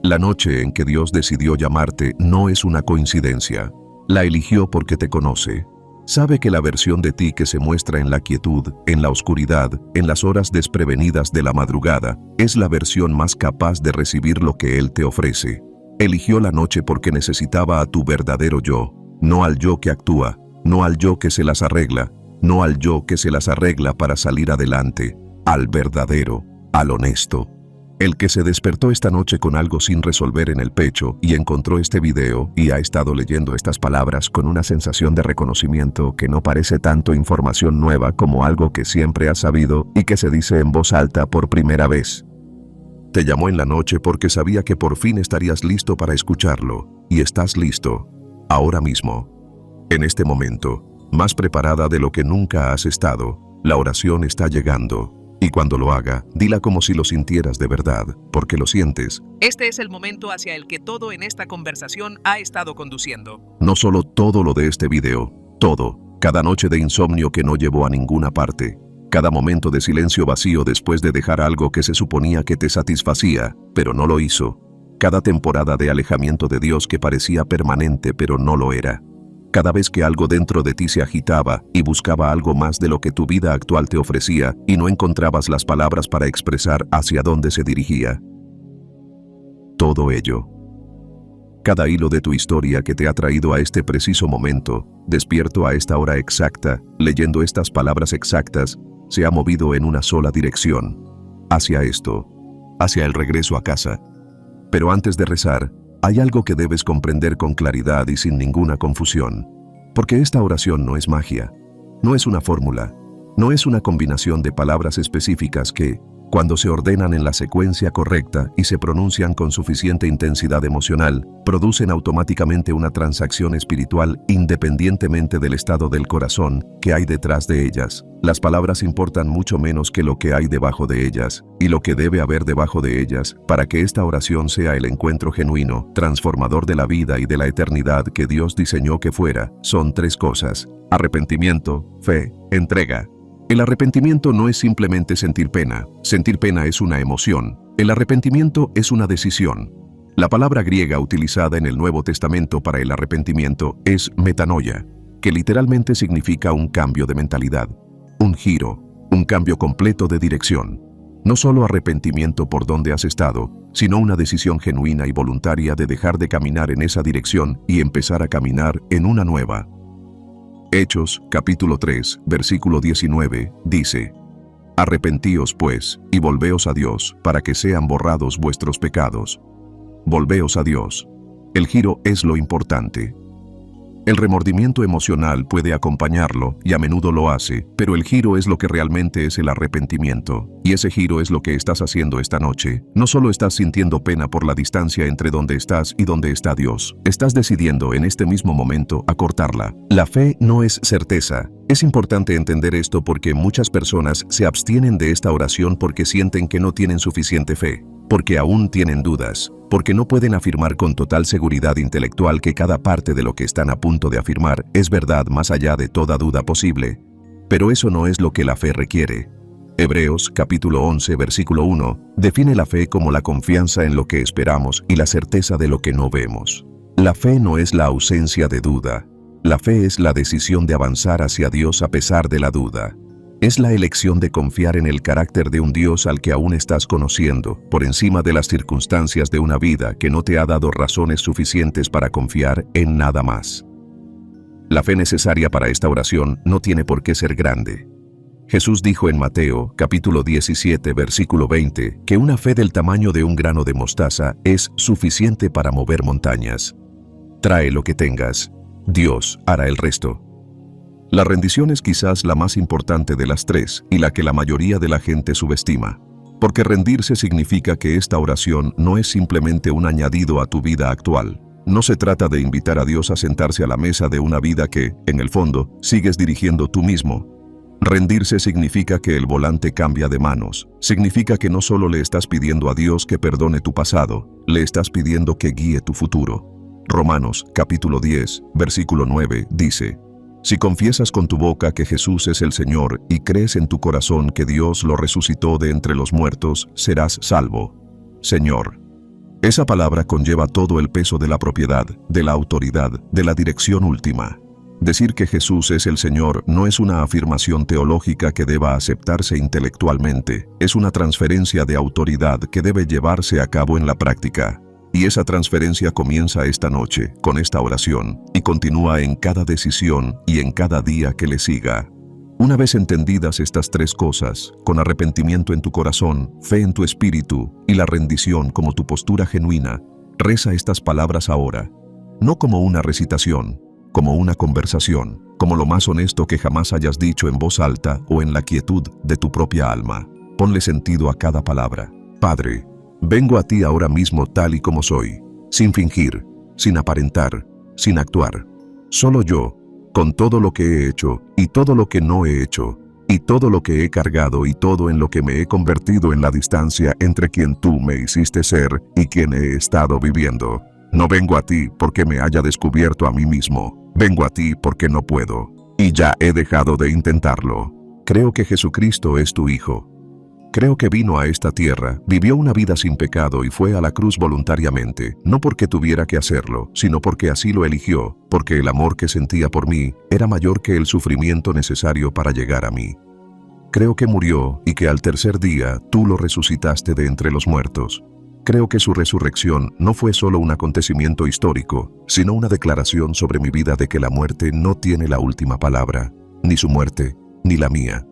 La noche en que Dios decidió llamarte no es una coincidencia. La eligió porque te conoce. Sabe que la versión de ti que se muestra en la quietud, en la oscuridad, en las horas desprevenidas de la madrugada, es la versión más capaz de recibir lo que Él te ofrece. Eligió la noche porque necesitaba a tu verdadero yo, no al yo que actúa, no al yo que se las arregla, no al yo que se las arregla para salir adelante, al verdadero, al honesto. El que se despertó esta noche con algo sin resolver en el pecho y encontró este video y ha estado leyendo estas palabras con una sensación de reconocimiento que no parece tanto información nueva como algo que siempre has sabido y que se dice en voz alta por primera vez. Te llamó en la noche porque sabía que por fin estarías listo para escucharlo, y estás listo, ahora mismo, en este momento, más preparada de lo que nunca has estado. La oración está llegando. Y cuando lo haga, dila como si lo sintieras de verdad, porque lo sientes. Este es el momento hacia el que todo en esta conversación ha estado conduciendo. No solo todo lo de este video, todo, cada noche de insomnio que no llevó a ninguna parte, cada momento de silencio vacío después de dejar algo que se suponía que te satisfacía, pero no lo hizo, cada temporada de alejamiento de Dios que parecía permanente pero no lo era. Cada vez que algo dentro de ti se agitaba y buscaba algo más de lo que tu vida actual te ofrecía y no encontrabas las palabras para expresar hacia dónde se dirigía. Todo ello. Cada hilo de tu historia que te ha traído a este preciso momento, despierto a esta hora exacta, leyendo estas palabras exactas, se ha movido en una sola dirección. Hacia esto. Hacia el regreso a casa. Pero antes de rezar, hay algo que debes comprender con claridad y sin ninguna confusión. Porque esta oración no es magia, no es una fórmula, no es una combinación de palabras específicas que, Cuando se ordenan en la secuencia correcta y se pronuncian con suficiente intensidad emocional, producen automáticamente una transacción espiritual independientemente del estado del corazón que hay detrás de ellas. Las palabras importan mucho menos que lo que hay debajo de ellas, y lo que debe haber debajo de ellas, para que esta oración sea el encuentro genuino, transformador de la vida y de la eternidad que Dios diseñó que fuera, son 3 cosas: arrepentimiento, fe, entrega. El arrepentimiento no es simplemente sentir pena. Sentir pena es una emoción. El arrepentimiento es una decisión. La palabra griega utilizada en el Nuevo Testamento para el arrepentimiento es metanoia, que literalmente significa un cambio de mentalidad, un giro, un cambio completo de dirección. No solo arrepentimiento por donde has estado, sino una decisión genuina y voluntaria de dejar de caminar en esa dirección y empezar a caminar en una nueva. Hechos, capítulo 3, versículo 19, dice: Arrepentíos pues, y volveos a Dios, para que sean borrados vuestros pecados. Volveos a Dios. El giro es lo importante. El remordimiento emocional puede acompañarlo, y a menudo lo hace, pero el giro es lo que realmente es el arrepentimiento. Y ese giro es lo que estás haciendo esta noche. No solo estás sintiendo pena por la distancia entre donde estás y donde está Dios. Estás decidiendo en este mismo momento acortarla. La fe no es certeza. Es importante entender esto porque muchas personas se abstienen de esta oración porque sienten que no tienen suficiente fe, porque aún tienen dudas, porque no pueden afirmar con total seguridad intelectual que cada parte de lo que están a punto de afirmar es verdad más allá de toda duda posible. Pero eso no es lo que la fe requiere. Hebreos capítulo 11 versículo 1 define la fe como la confianza en lo que esperamos y la certeza de lo que no vemos. La fe no es la ausencia de duda. La fe es la decisión de avanzar hacia Dios a pesar de la duda. Es la elección de confiar en el carácter de un Dios al que aún estás conociendo, por encima de las circunstancias de una vida que no te ha dado razones suficientes para confiar en nada más. La fe necesaria para esta oración no tiene por qué ser grande. Jesús dijo en Mateo, capítulo 17, versículo 20, que una fe del tamaño de un grano de mostaza es suficiente para mover montañas. Trae lo que tengas. Dios hará el resto. La rendición es quizás la más importante de las 3 y la que la mayoría de la gente subestima. Porque rendirse significa que esta oración no es simplemente un añadido a tu vida actual. No se trata de invitar a Dios a sentarse a la mesa de una vida que, en el fondo, sigues dirigiendo tú mismo. Rendirse significa que el volante cambia de manos. Significa que no solo le estás pidiendo a Dios que perdone tu pasado, le estás pidiendo que guíe tu futuro. Romanos, capítulo 10, versículo 9, dice: Si confiesas con tu boca que Jesús es el Señor y crees en tu corazón que Dios lo resucitó de entre los muertos, serás salvo. Señor. Esa palabra conlleva todo el peso de la propiedad, de la autoridad, de la dirección última. Decir que Jesús es el Señor no es una afirmación teológica que deba aceptarse intelectualmente, es una transferencia de autoridad que debe llevarse a cabo en la práctica. Y esa transferencia comienza esta noche, con esta oración, y continúa en cada decisión y en cada día que le siga. Una vez entendidas estas 3 cosas, con arrepentimiento en tu corazón, fe en tu espíritu y la rendición como tu postura genuina, reza estas palabras ahora, no como una recitación, como una conversación, como lo más honesto que jamás hayas dicho en voz alta o en la quietud de tu propia alma. Ponle sentido a cada palabra. Padre, vengo a ti ahora mismo tal y como soy, sin fingir, sin aparentar, sin actuar. Solo yo, con todo lo que he hecho y todo lo que no he hecho, y todo lo que he cargado y todo en lo que me he convertido en la distancia entre quien tú me hiciste ser y quien he estado viviendo. No vengo a ti porque me haya descubierto a mí mismo, vengo a ti porque no puedo, y ya he dejado de intentarlo. Creo que Jesucristo es tu Hijo. Creo que vino a esta tierra, vivió una vida sin pecado y fue a la cruz voluntariamente, no porque tuviera que hacerlo, sino porque así lo eligió, porque el amor que sentía por mí era mayor que el sufrimiento necesario para llegar a mí. Creo que murió y que al tercer día tú lo resucitaste de entre los muertos. Creo que su resurrección no fue solo un acontecimiento histórico, sino una declaración sobre mi vida de que la muerte no tiene la última palabra, ni su muerte, ni la mía.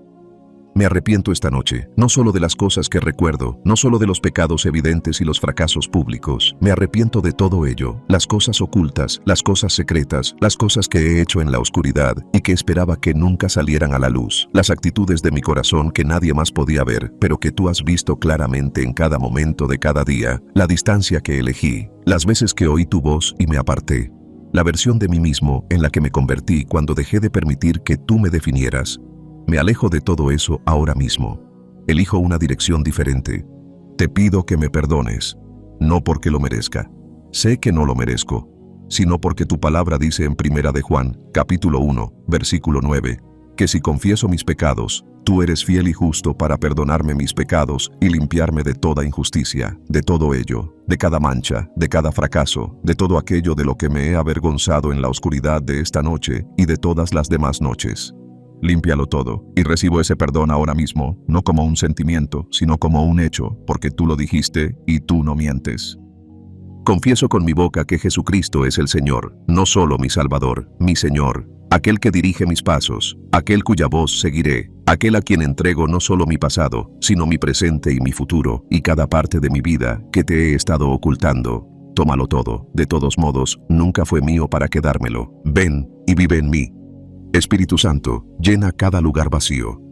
Me arrepiento esta noche, no solo de las cosas que recuerdo, no solo de los pecados evidentes y los fracasos públicos. Me arrepiento de todo ello, las cosas ocultas, las cosas secretas, las cosas que he hecho en la oscuridad y que esperaba que nunca salieran a la luz. Las actitudes de mi corazón que nadie más podía ver, pero que tú has visto claramente en cada momento de cada día. La distancia que elegí, las veces que oí tu voz y me aparté. La versión de mí mismo en la que me convertí cuando dejé de permitir que tú me definieras. Me alejo de todo eso ahora mismo. Elijo una dirección diferente. Te pido que me perdones, no porque lo merezca. Sé que no lo merezco, sino porque tu palabra dice en 1 de Juan, capítulo 1, versículo 9, que si confieso mis pecados, tú eres fiel y justo para perdonarme mis pecados y limpiarme de toda injusticia, de todo ello, de cada mancha, de cada fracaso, de todo aquello de lo que me he avergonzado en la oscuridad de esta noche y de todas las demás noches. Límpialo todo, y recibo ese perdón ahora mismo, no como un sentimiento, sino como un hecho, porque tú lo dijiste y tú no mientes. Confieso con mi boca que Jesucristo es el Señor, no solo mi Salvador, mi Señor, aquel que dirige mis pasos, aquel cuya voz seguiré, aquel a quien entrego no solo mi pasado, sino mi presente y mi futuro, y cada parte de mi vida que te he estado ocultando. Tómalo todo, de todos modos, nunca fue mío para quedármelo. Ven y vive en mí. Espíritu Santo, llena cada lugar vacío,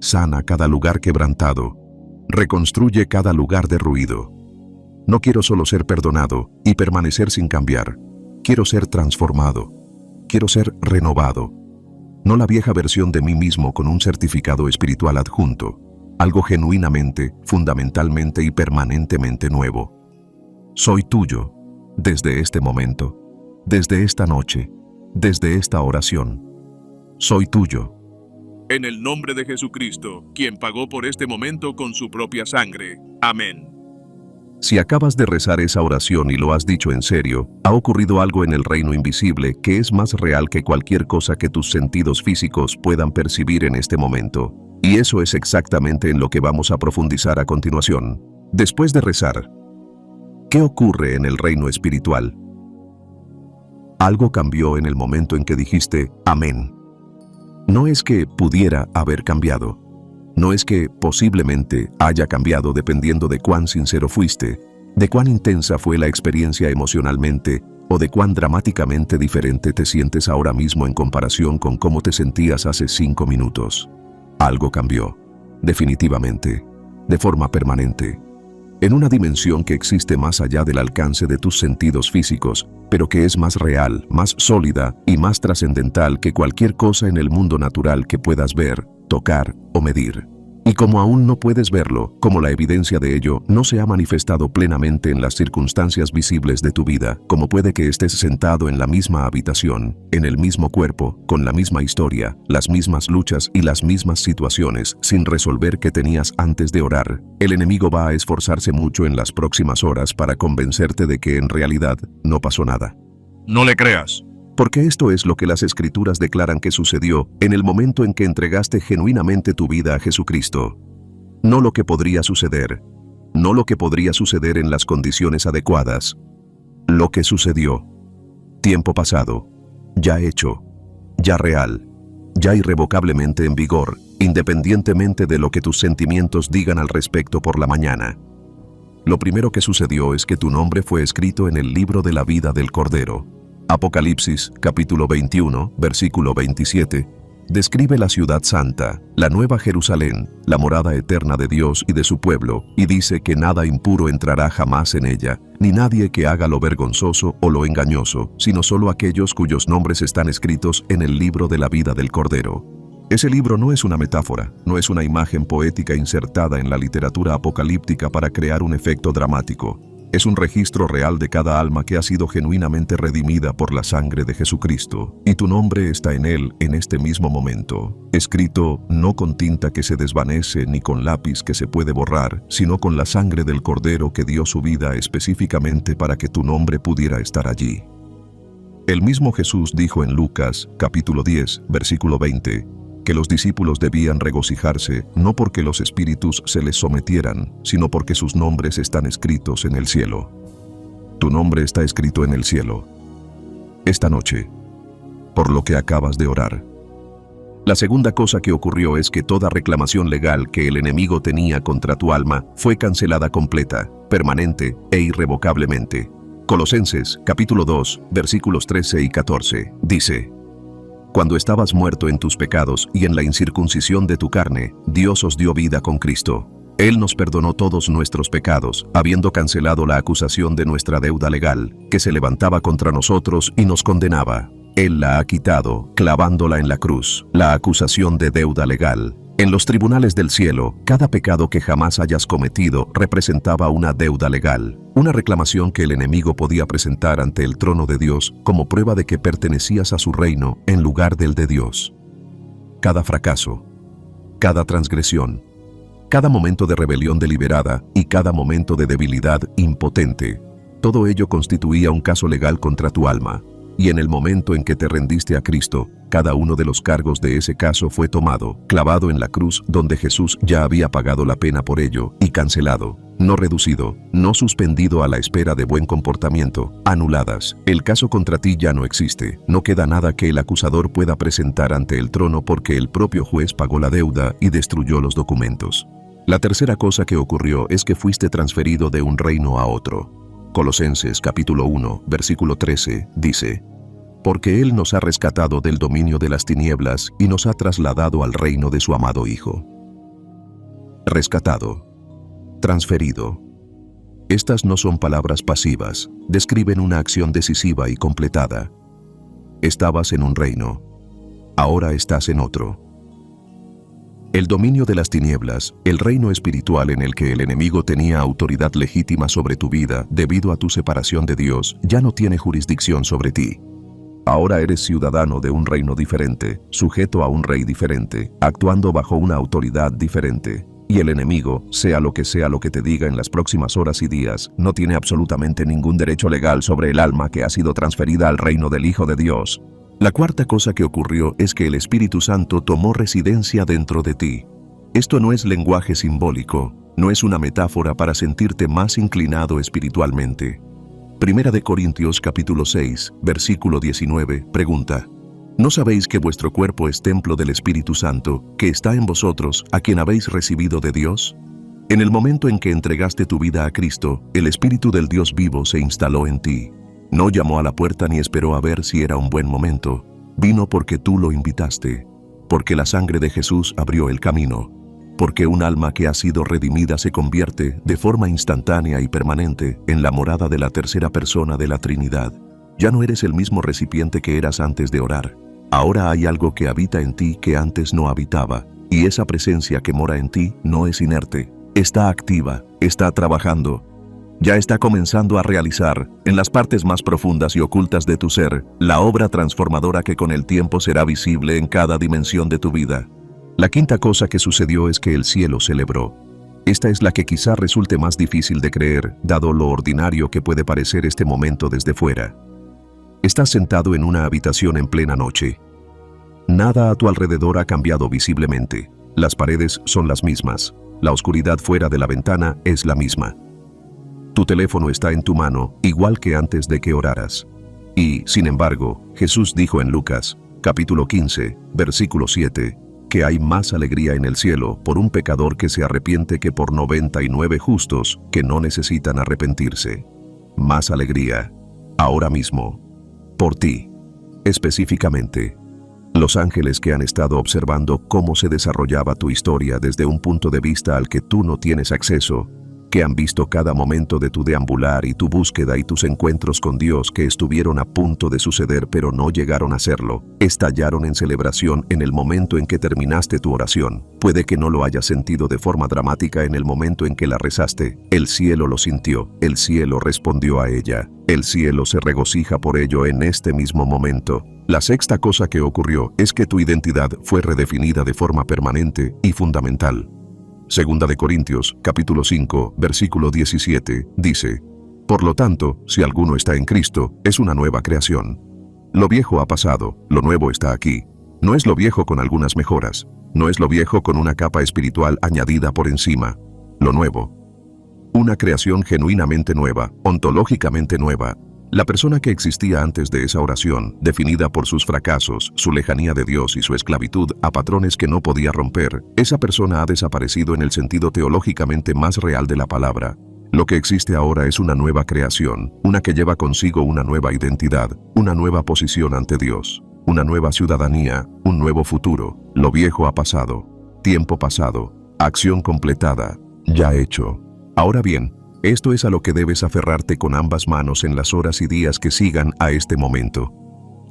sana cada lugar quebrantado, reconstruye cada lugar derruido. No quiero solo ser perdonado y permanecer sin cambiar, quiero ser transformado, quiero ser renovado. No la vieja versión de mí mismo con un certificado espiritual adjunto, algo genuinamente, fundamentalmente y permanentemente nuevo. Soy tuyo, desde este momento, desde esta noche, desde esta oración. Soy tuyo. En el nombre de Jesucristo, quien pagó por este momento con su propia sangre. Amén. Si acabas de rezar esa oración y lo has dicho en serio, ha ocurrido algo en el reino invisible que es más real que cualquier cosa que tus sentidos físicos puedan percibir en este momento. Y eso es exactamente en lo que vamos a profundizar a continuación. Después de rezar, ¿qué ocurre en el reino espiritual? Algo cambió en el momento en que dijiste amén. No es que pudiera haber cambiado. No es que posiblemente haya cambiado dependiendo de cuán sincero fuiste, de cuán intensa fue la experiencia emocionalmente o de cuán dramáticamente diferente te sientes ahora mismo en comparación con cómo te sentías hace 5 minutos. Algo cambió, definitivamente, de forma permanente, en una dimensión que existe más allá del alcance de tus sentidos físicos, pero que es más real, más sólida y más trascendental que cualquier cosa en el mundo natural que puedas ver, tocar o medir. Y como aún no puedes verlo, como la evidencia de ello no se ha manifestado plenamente en las circunstancias visibles de tu vida, como puede que estés sentado en la misma habitación, en el mismo cuerpo, con la misma historia, las mismas luchas y las mismas situaciones, sin resolver que tenías antes de orar, el enemigo va a esforzarse mucho en las próximas horas para convencerte de que en realidad no pasó nada. No le creas. Porque esto es lo que las Escrituras declaran que sucedió en el momento en que entregaste genuinamente tu vida a Jesucristo. No lo que podría suceder, no lo que podría suceder en las condiciones adecuadas. Lo que sucedió. Tiempo pasado, ya hecho, ya real, ya irrevocablemente en vigor, independientemente de lo que tus sentimientos digan al respecto por la mañana. Lo primero que sucedió es que tu nombre fue escrito en el libro de la vida del Cordero. Apocalipsis, capítulo 21, versículo 27, describe la ciudad santa, la nueva Jerusalén, la morada eterna de Dios y de su pueblo, y dice que nada impuro entrará jamás en ella, ni nadie que haga lo vergonzoso o lo engañoso, sino solo aquellos cuyos nombres están escritos en el libro de la vida del Cordero. Ese libro no es una metáfora, no es una imagen poética insertada en la literatura apocalíptica para crear un efecto dramático. Es un registro real de cada alma que ha sido genuinamente redimida por la sangre de Jesucristo, y tu nombre está en él en este mismo momento, escrito no con tinta que se desvanece ni con lápiz que se puede borrar, sino con la sangre del Cordero que dio su vida específicamente para que tu nombre pudiera estar allí. El mismo Jesús dijo en Lucas, capítulo 10, versículo 20, que los discípulos debían regocijarse no porque los espíritus se les sometieran, sino porque sus nombres están escritos en el cielo. Tu nombre está escrito en el cielo. Esta noche, por lo que acabas de orar. La segunda cosa que ocurrió es que toda reclamación legal que el enemigo tenía contra tu alma fue cancelada completa, permanente e irrevocablemente. Colosenses, capítulo 2, versículos 13 y 14, dice: Cuando estabas muerto en tus pecados y en la incircuncisión de tu carne, Dios os dio vida con Cristo. Él nos perdonó todos nuestros pecados, habiendo cancelado la acusación de nuestra deuda legal, que se levantaba contra nosotros y nos condenaba. Él la ha quitado, clavándola en la cruz, la acusación de deuda legal. En los tribunales del cielo, cada pecado que jamás hayas cometido representaba una deuda legal, una reclamación que el enemigo podía presentar ante el trono de Dios como prueba de que pertenecías a su reino en lugar del de Dios. Cada fracaso, cada transgresión, cada momento de rebelión deliberada y cada momento de debilidad impotente, todo ello constituía un caso legal contra tu alma. Y en el momento en que te rendiste a Cristo, cada uno de los cargos de ese caso fue tomado, clavado en la cruz donde Jesús ya había pagado la pena por ello, y cancelado, no reducido, no suspendido a la espera de buen comportamiento, anuladas. El caso contra ti ya no existe, no queda nada que el acusador pueda presentar ante el trono porque el propio juez pagó la deuda y destruyó los documentos. La tercera cosa que ocurrió es que fuiste transferido de un reino a otro. Colosenses capítulo 1, versículo 13, dice: Porque Él nos ha rescatado del dominio de las tinieblas y nos ha trasladado al reino de su amado Hijo. Rescatado. Transferido. Estas no son palabras pasivas, describen una acción decisiva y completada. Estabas en un reino. Ahora estás en otro. El dominio de las tinieblas, el reino espiritual en el que el enemigo tenía autoridad legítima sobre tu vida debido a tu separación de Dios, ya no tiene jurisdicción sobre ti. Ahora eres ciudadano de un reino diferente, sujeto a un rey diferente, actuando bajo una autoridad diferente. Y el enemigo, sea lo que te diga en las próximas horas y días, no tiene absolutamente ningún derecho legal sobre el alma que ha sido transferida al reino del Hijo de Dios. La cuarta cosa que ocurrió es que el Espíritu Santo tomó residencia dentro de ti. Esto no es lenguaje simbólico, no es una metáfora para sentirte más inclinado espiritualmente. Primera de Corintios capítulo 6, versículo 19, pregunta: ¿No sabéis que vuestro cuerpo es templo del Espíritu Santo, que está en vosotros, a quien habéis recibido de Dios? En el momento en que entregaste tu vida a Cristo, el Espíritu del Dios vivo se instaló en ti. No llamó a la puerta ni esperó a ver si era un buen momento. Vino porque tú lo invitaste, porque la sangre de Jesús abrió el camino, porque un alma que ha sido redimida se convierte, de forma instantánea y permanente, en la morada de la tercera persona de la Trinidad. Ya no eres el mismo recipiente que eras antes de orar. Ahora hay algo que habita en ti que antes no habitaba, y esa presencia que mora en ti no es inerte, está activa, está trabajando. Ya está comenzando a realizar, en las partes más profundas y ocultas de tu ser, la obra transformadora que con el tiempo será visible en cada dimensión de tu vida. La quinta cosa que sucedió es que el cielo celebró. Esta es la que quizá resulte más difícil de creer, dado lo ordinario que puede parecer este momento desde fuera. Estás sentado en una habitación en plena noche. Nada a tu alrededor ha cambiado visiblemente. Las paredes son las mismas. La oscuridad fuera de la ventana es la misma. Tu teléfono está en tu mano, igual que antes de que oraras. Y, sin embargo, Jesús dijo en Lucas, capítulo 15, versículo 7, que hay más alegría en el cielo por un pecador que se arrepiente que por 99 justos que no necesitan arrepentirse. Más alegría, ahora mismo, por ti. Específicamente, los ángeles que han estado observando cómo se desarrollaba tu historia desde un punto de vista al que tú no tienes acceso, que han visto cada momento de tu deambular y tu búsqueda y tus encuentros con Dios que estuvieron a punto de suceder pero no llegaron a hacerlo, estallaron en celebración en el momento en que terminaste tu oración. Puede que no lo hayas sentido de forma dramática en el momento en que la rezaste. El cielo lo sintió, el cielo respondió a ella, el cielo se regocija por ello en este mismo momento. La sexta cosa que ocurrió es que tu identidad fue redefinida de forma permanente y fundamental. Segunda de Corintios, capítulo 5, versículo 17, dice: Por lo tanto, si alguno está en Cristo, es una nueva creación. Lo viejo ha pasado, lo nuevo está aquí. No es lo viejo con algunas mejoras, no es lo viejo con una capa espiritual añadida por encima. Lo nuevo. Una creación genuinamente nueva, ontológicamente nueva. La persona que existía antes de esa oración, definida por sus fracasos, su lejanía de Dios y su esclavitud a patrones que no podía romper, esa persona ha desaparecido en el sentido teológicamente más real de la palabra. Lo que existe ahora es una nueva creación, una que lleva consigo una nueva identidad, una nueva posición ante Dios, una nueva ciudadanía, un nuevo futuro. Lo viejo ha pasado, tiempo pasado, acción completada, ya hecho. Ahora bien, esto es a lo que debes aferrarte con ambas manos en las horas y días que sigan a este momento.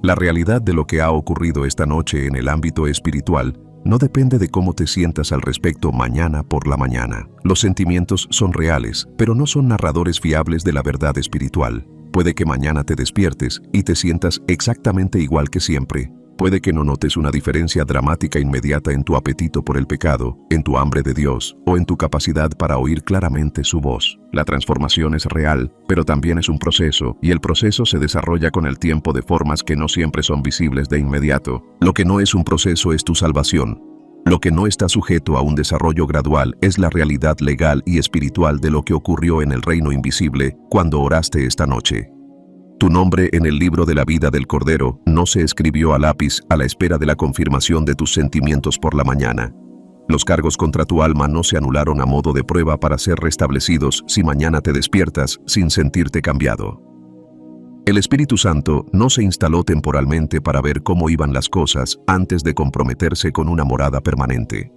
La realidad de lo que ha ocurrido esta noche en el ámbito espiritual no depende de cómo te sientas al respecto mañana por la mañana. Los sentimientos son reales, pero no son narradores fiables de la verdad espiritual. Puede que mañana te despiertes y te sientas exactamente igual que siempre. Puede que no notes una diferencia dramática inmediata en tu apetito por el pecado, en tu hambre de Dios o en tu capacidad para oír claramente su voz. La transformación es real, pero también es un proceso, y el proceso se desarrolla con el tiempo de formas que no siempre son visibles de inmediato. Lo que no es un proceso es tu salvación. Lo que no está sujeto a un desarrollo gradual es la realidad legal y espiritual de lo que ocurrió en el reino invisible cuando oraste esta noche. Tu nombre en el libro de la vida del Cordero no se escribió a lápiz a la espera de la confirmación de tus sentimientos por la mañana. Los cargos contra tu alma no se anularon a modo de prueba para ser restablecidos si mañana te despiertas sin sentirte cambiado. El Espíritu Santo no se instaló temporalmente para ver cómo iban las cosas antes de comprometerse con una morada permanente.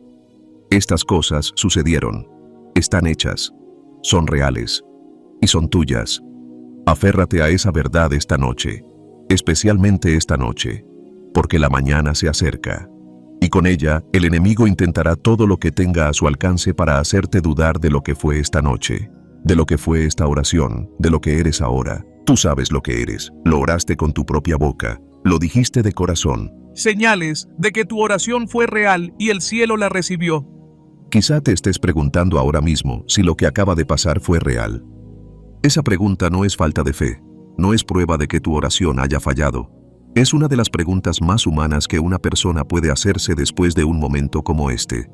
Estas cosas sucedieron, están hechas, son reales y son tuyas. Aférrate a esa verdad esta noche, especialmente esta noche, porque la mañana se acerca. Y con ella, el enemigo intentará todo lo que tenga a su alcance para hacerte dudar de lo que fue esta noche, de lo que fue esta oración, de lo que eres ahora. Tú sabes lo que eres, lo oraste con tu propia boca, lo dijiste de corazón. Señales de que tu oración fue real y el cielo la recibió. Quizá te estés preguntando ahora mismo si lo que acaba de pasar fue real. Esa pregunta no es falta de fe, no es prueba de que tu oración haya fallado. Es una de las preguntas más humanas que una persona puede hacerse después de un momento como este.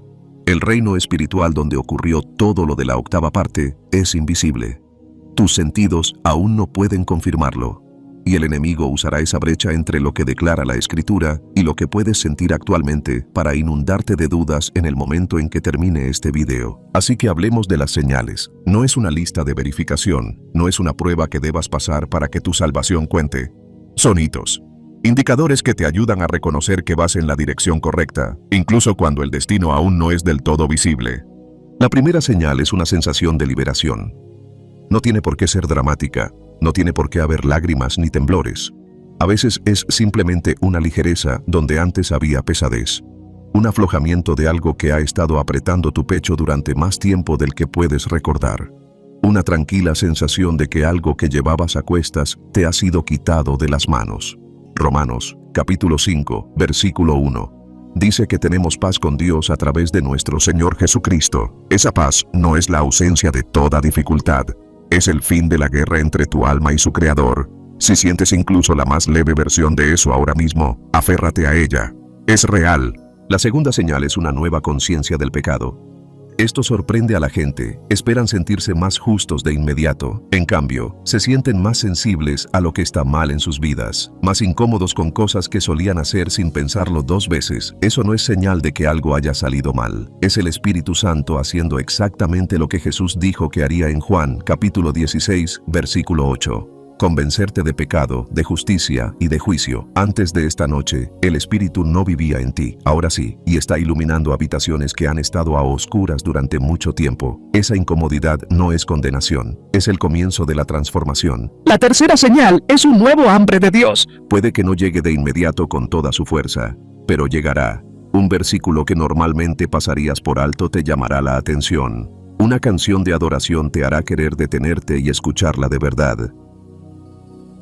El reino espiritual donde ocurrió todo lo de la octava parte es invisible. Tus sentidos aún no pueden confirmarlo. Y el enemigo usará esa brecha entre lo que declara la Escritura y lo que puedes sentir actualmente para inundarte de dudas en el momento en que termine este video. Así que hablemos de las señales. No es una lista de verificación, no es una prueba que debas pasar para que tu salvación cuente. Son hitos, indicadores que te ayudan a reconocer que vas en la dirección correcta, incluso cuando el destino aún no es del todo visible. La primera señal es una sensación de liberación. No tiene por qué ser dramática. No tiene por qué haber lágrimas ni temblores. A veces es simplemente una ligereza donde antes había pesadez. Un aflojamiento de algo que ha estado apretando tu pecho durante más tiempo del que puedes recordar. Una tranquila sensación de que algo que llevabas a cuestas te ha sido quitado de las manos. Romanos, capítulo 5, versículo 1. Dice que tenemos paz con Dios a través de nuestro Señor Jesucristo. Esa paz no es la ausencia de toda dificultad. Es el fin de la guerra entre tu alma y su Creador. Si sientes incluso la más leve versión de eso ahora mismo, aférrate a ella. Es real. La segunda señal es una nueva conciencia del pecado. Esto sorprende a la gente. Esperan sentirse más justos de inmediato. En cambio, se sienten más sensibles a lo que está mal en sus vidas, más incómodos con cosas que solían hacer sin pensarlo dos veces. Eso no es señal de que algo haya salido mal. Es el Espíritu Santo haciendo exactamente lo que Jesús dijo que haría en Juan, capítulo 16, versículo 8. Convencerte de pecado, de justicia y de juicio. Antes de esta noche, el Espíritu no vivía en ti, ahora sí, y está iluminando habitaciones que han estado a oscuras durante mucho tiempo. Esa incomodidad no es condenación, es el comienzo de la transformación. La tercera señal es un nuevo hambre de Dios. Puede que no llegue de inmediato con toda su fuerza, pero llegará. Un versículo que normalmente pasarías por alto te llamará la atención. Una canción de adoración te hará querer detenerte y escucharla de verdad.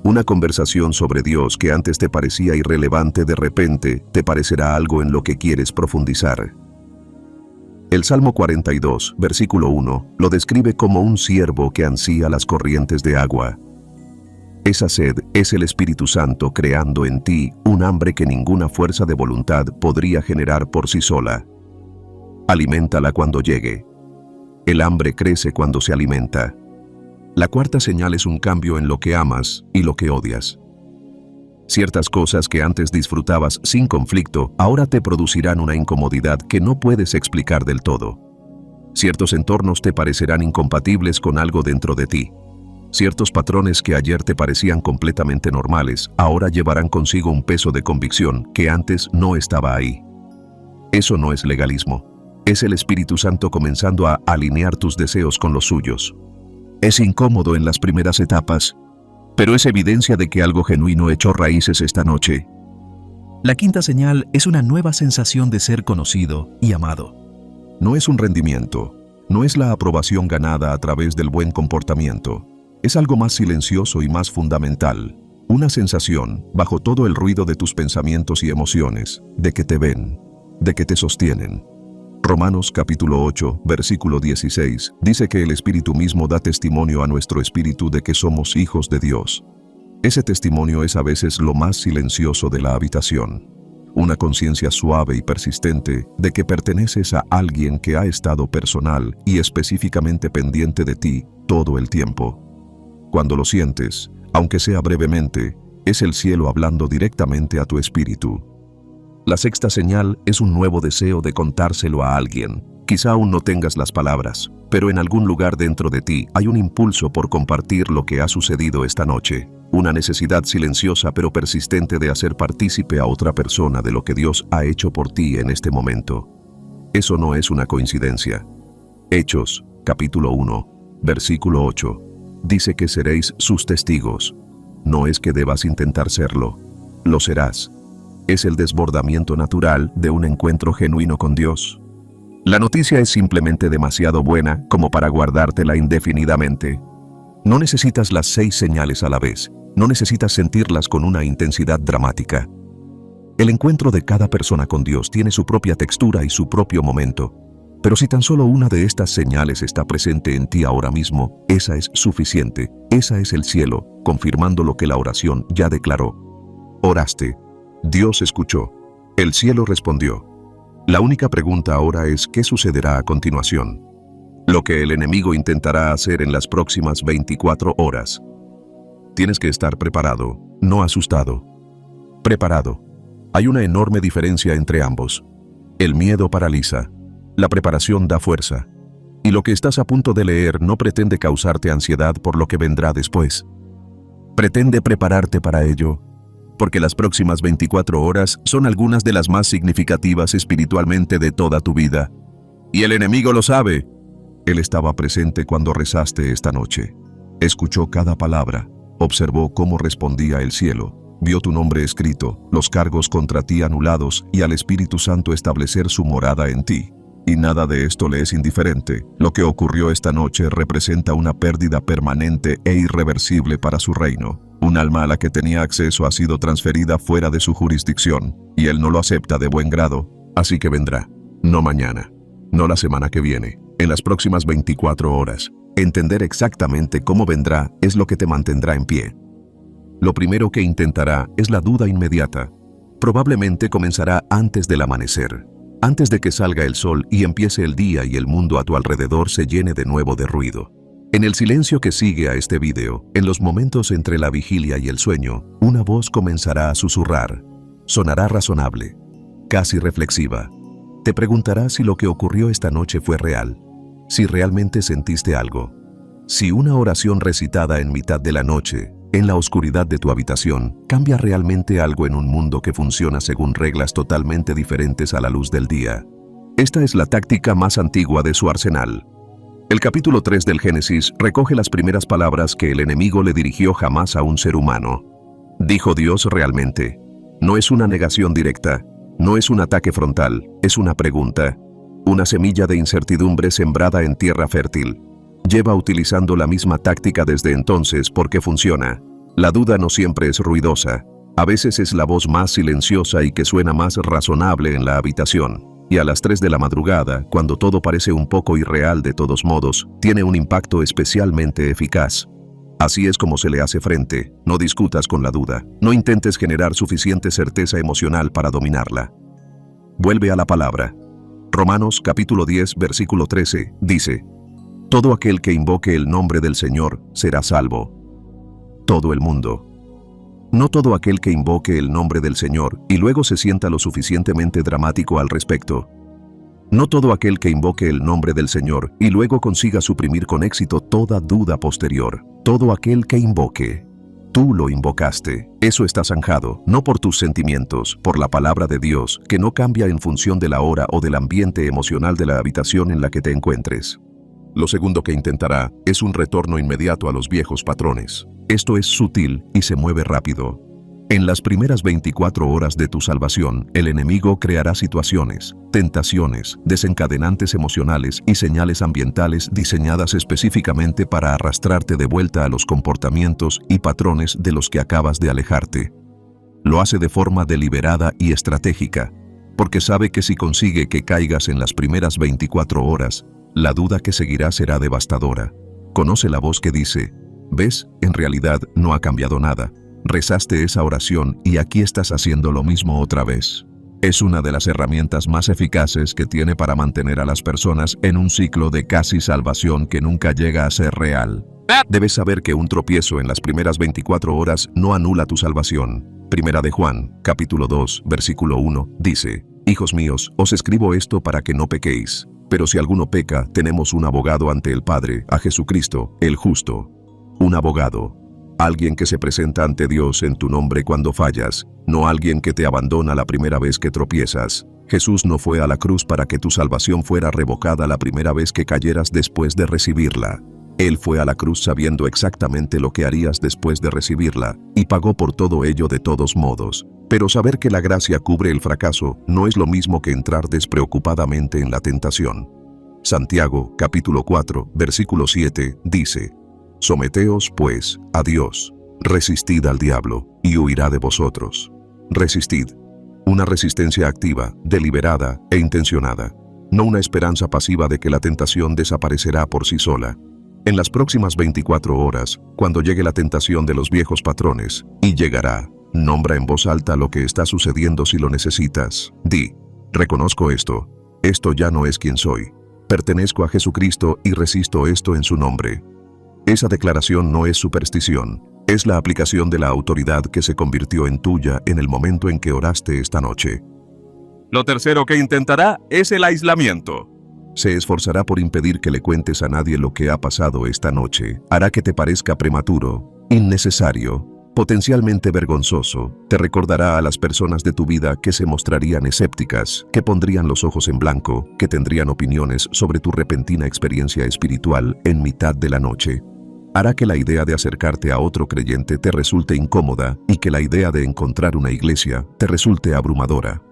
Una conversación sobre Dios que antes te parecía irrelevante de repente te parecerá algo en lo que quieres profundizar. El Salmo 42, versículo 1, lo describe como un ciervo que ansía las corrientes de agua. Esa sed es el Espíritu Santo creando en ti un hambre que ninguna fuerza de voluntad podría generar por sí sola. Aliméntala cuando llegue. El hambre crece cuando se alimenta. La cuarta señal es un cambio en lo que amas y lo que odias. Ciertas cosas que antes disfrutabas sin conflicto, ahora te producirán una incomodidad que no puedes explicar del todo. Ciertos entornos te parecerán incompatibles con algo dentro de ti. Ciertos patrones que ayer te parecían completamente normales, ahora llevarán consigo un peso de convicción que antes no estaba ahí. Eso no es legalismo. Es el Espíritu Santo comenzando a alinear tus deseos con los suyos. Es incómodo en las primeras etapas, pero es evidencia de que algo genuino echó raíces esta noche. La quinta señal es una nueva sensación de ser conocido y amado. No es un rendimiento, no es la aprobación ganada a través del buen comportamiento. Es algo más silencioso y más fundamental. Una sensación, bajo todo el ruido de tus pensamientos y emociones, de que te ven, de que te sostienen. Romanos capítulo 8, versículo 16, dice que el Espíritu mismo da testimonio a nuestro espíritu de que somos hijos de Dios. Ese testimonio es a veces lo más silencioso de la habitación. Una conciencia suave y persistente de que perteneces a alguien que ha estado personal y específicamente pendiente de ti todo el tiempo. Cuando lo sientes, aunque sea brevemente, es el cielo hablando directamente a tu espíritu. La sexta señal es un nuevo deseo de contárselo a alguien. Quizá aún no tengas las palabras, pero en algún lugar dentro de ti hay un impulso por compartir lo que ha sucedido esta noche. Una necesidad silenciosa pero persistente de hacer partícipe a otra persona de lo que Dios ha hecho por ti en este momento. Eso no es una coincidencia. Hechos, capítulo 1, versículo 8, dice que seréis sus testigos. No es que debas intentar serlo, lo serás. Es el desbordamiento natural de un encuentro genuino con Dios. La noticia es simplemente demasiado buena como para guardártela indefinidamente. No necesitas las 6 señales a la vez. No necesitas sentirlas con una intensidad dramática. El encuentro de cada persona con Dios tiene su propia textura y su propio momento. Pero si tan solo una de estas señales está presente en ti ahora mismo, esa es suficiente. Esa es el cielo, confirmando lo que la oración ya declaró. Oraste. Dios escuchó. El cielo respondió. La única pregunta ahora es ¿qué sucederá a continuación? Lo que el enemigo intentará hacer en las próximas 24 horas. Tienes que estar preparado, no asustado. Preparado. Hay una enorme diferencia entre ambos. El miedo paraliza. La preparación da fuerza. Y lo que estás a punto de leer no pretende causarte ansiedad por lo que vendrá después. Pretende prepararte para ello, porque las próximas 24 horas son algunas de las más significativas espiritualmente de toda tu vida. Y el enemigo lo sabe. Él estaba presente cuando rezaste esta noche. Escuchó cada palabra, observó cómo respondía el cielo, vio tu nombre escrito, los cargos contra ti anulados y al Espíritu Santo establecer su morada en ti. Y nada de esto le es indiferente. Lo que ocurrió esta noche representa una pérdida permanente e irreversible para su reino. Un alma a la que tenía acceso ha sido transferida fuera de su jurisdicción, y él no lo acepta de buen grado, así que vendrá. No mañana, no la semana que viene, en las próximas 24 horas. Entender exactamente cómo vendrá es lo que te mantendrá en pie. Lo primero que intentará es la duda inmediata. Probablemente comenzará antes del amanecer, antes de que salga el sol y empiece el día y el mundo a tu alrededor se llene de nuevo de ruido. En el silencio que sigue a este video, en los momentos entre la vigilia y el sueño, una voz comenzará a susurrar. Sonará razonable, casi reflexiva. Te preguntará si lo que ocurrió esta noche fue real, si realmente sentiste algo, si una oración recitada en mitad de la noche, en la oscuridad de tu habitación, cambia realmente algo en un mundo que funciona según reglas totalmente diferentes a la luz del día. Esta es la táctica más antigua de su arsenal. El capítulo 3 del Génesis recoge las primeras palabras que el enemigo le dirigió jamás a un ser humano. Dijo Dios realmente. No es una negación directa, no es un ataque frontal, es una pregunta. Una semilla de incertidumbre sembrada en tierra fértil. Lleva utilizando la misma táctica desde entonces porque funciona. La duda no siempre es ruidosa. A veces es la voz más silenciosa y que suena más razonable en la habitación. Y a las 3 de la madrugada, cuando todo parece un poco irreal de todos modos, tiene un impacto especialmente eficaz. Así es como se le hace frente. No discutas con la duda. No intentes generar suficiente certeza emocional para dominarla. Vuelve a la palabra. Romanos capítulo 10, versículo 13, dice: Todo aquel que invoque el nombre del Señor será salvo. Todo el mundo. No todo aquel que invoque el nombre del Señor y luego se sienta lo suficientemente dramático al respecto. No todo aquel que invoque el nombre del Señor y luego consiga suprimir con éxito toda duda posterior. Todo aquel que invoque. Tú lo invocaste. Eso está zanjado, no por tus sentimientos, por la palabra de Dios, que no cambia en función de la hora o del ambiente emocional de la habitación en la que te encuentres. Lo segundo que intentará es un retorno inmediato a los viejos patrones. Esto es sutil y se mueve rápido. En las primeras 24 horas de tu salvación, el enemigo creará situaciones, tentaciones, desencadenantes emocionales y señales ambientales diseñadas específicamente para arrastrarte de vuelta a los comportamientos y patrones de los que acabas de alejarte. Lo hace de forma deliberada y estratégica, porque sabe que si consigue que caigas en las primeras 24 horas, la duda que seguirá será devastadora. Conoce la voz que dice: ¿ves? En realidad no ha cambiado nada. Rezaste esa oración y aquí estás haciendo lo mismo otra vez. Es una de las herramientas más eficaces que tiene para mantener a las personas en un ciclo de casi salvación que nunca llega a ser real. Debes saber que un tropiezo en las primeras 24 horas no anula tu salvación. Primera de Juan, capítulo 2, versículo 1, dice: Hijos míos, os escribo esto para que no pequéis. Pero si alguno peca, tenemos un abogado ante el Padre, a Jesucristo, el justo. Un abogado. Alguien que se presenta ante Dios en tu nombre cuando fallas, no alguien que te abandona la primera vez que tropiezas. Jesús no fue a la cruz para que tu salvación fuera revocada la primera vez que cayeras después de recibirla. Él fue a la cruz sabiendo exactamente lo que harías después de recibirla, y pagó por todo ello de todos modos. Pero saber que la gracia cubre el fracaso no es lo mismo que entrar despreocupadamente en la tentación. Santiago, capítulo 4, versículo 7, dice: Someteos, pues, a Dios, resistid al diablo, y huirá de vosotros. Resistid. Una resistencia activa, deliberada e intencionada. No una esperanza pasiva de que la tentación desaparecerá por sí sola. En las próximas 24 horas, cuando llegue la tentación de los viejos patrones, y llegará, nombra en voz alta lo que está sucediendo si lo necesitas. Di: reconozco esto. Esto ya no es quien soy. Pertenezco a Jesucristo y resisto esto en su nombre. Esa declaración no es superstición. Es la aplicación de la autoridad que se convirtió en tuya en el momento en que oraste esta noche. Lo tercero que intentará es el aislamiento. Se esforzará por impedir que le cuentes a nadie lo que ha pasado esta noche. Hará que te parezca prematuro, innecesario, potencialmente vergonzoso. Te recordará a las personas de tu vida que se mostrarían escépticas, que pondrían los ojos en blanco, que tendrían opiniones sobre tu repentina experiencia espiritual en mitad de la noche. Hará que la idea de acercarte a otro creyente te resulte incómoda y que la idea de encontrar una iglesia te resulte abrumadora.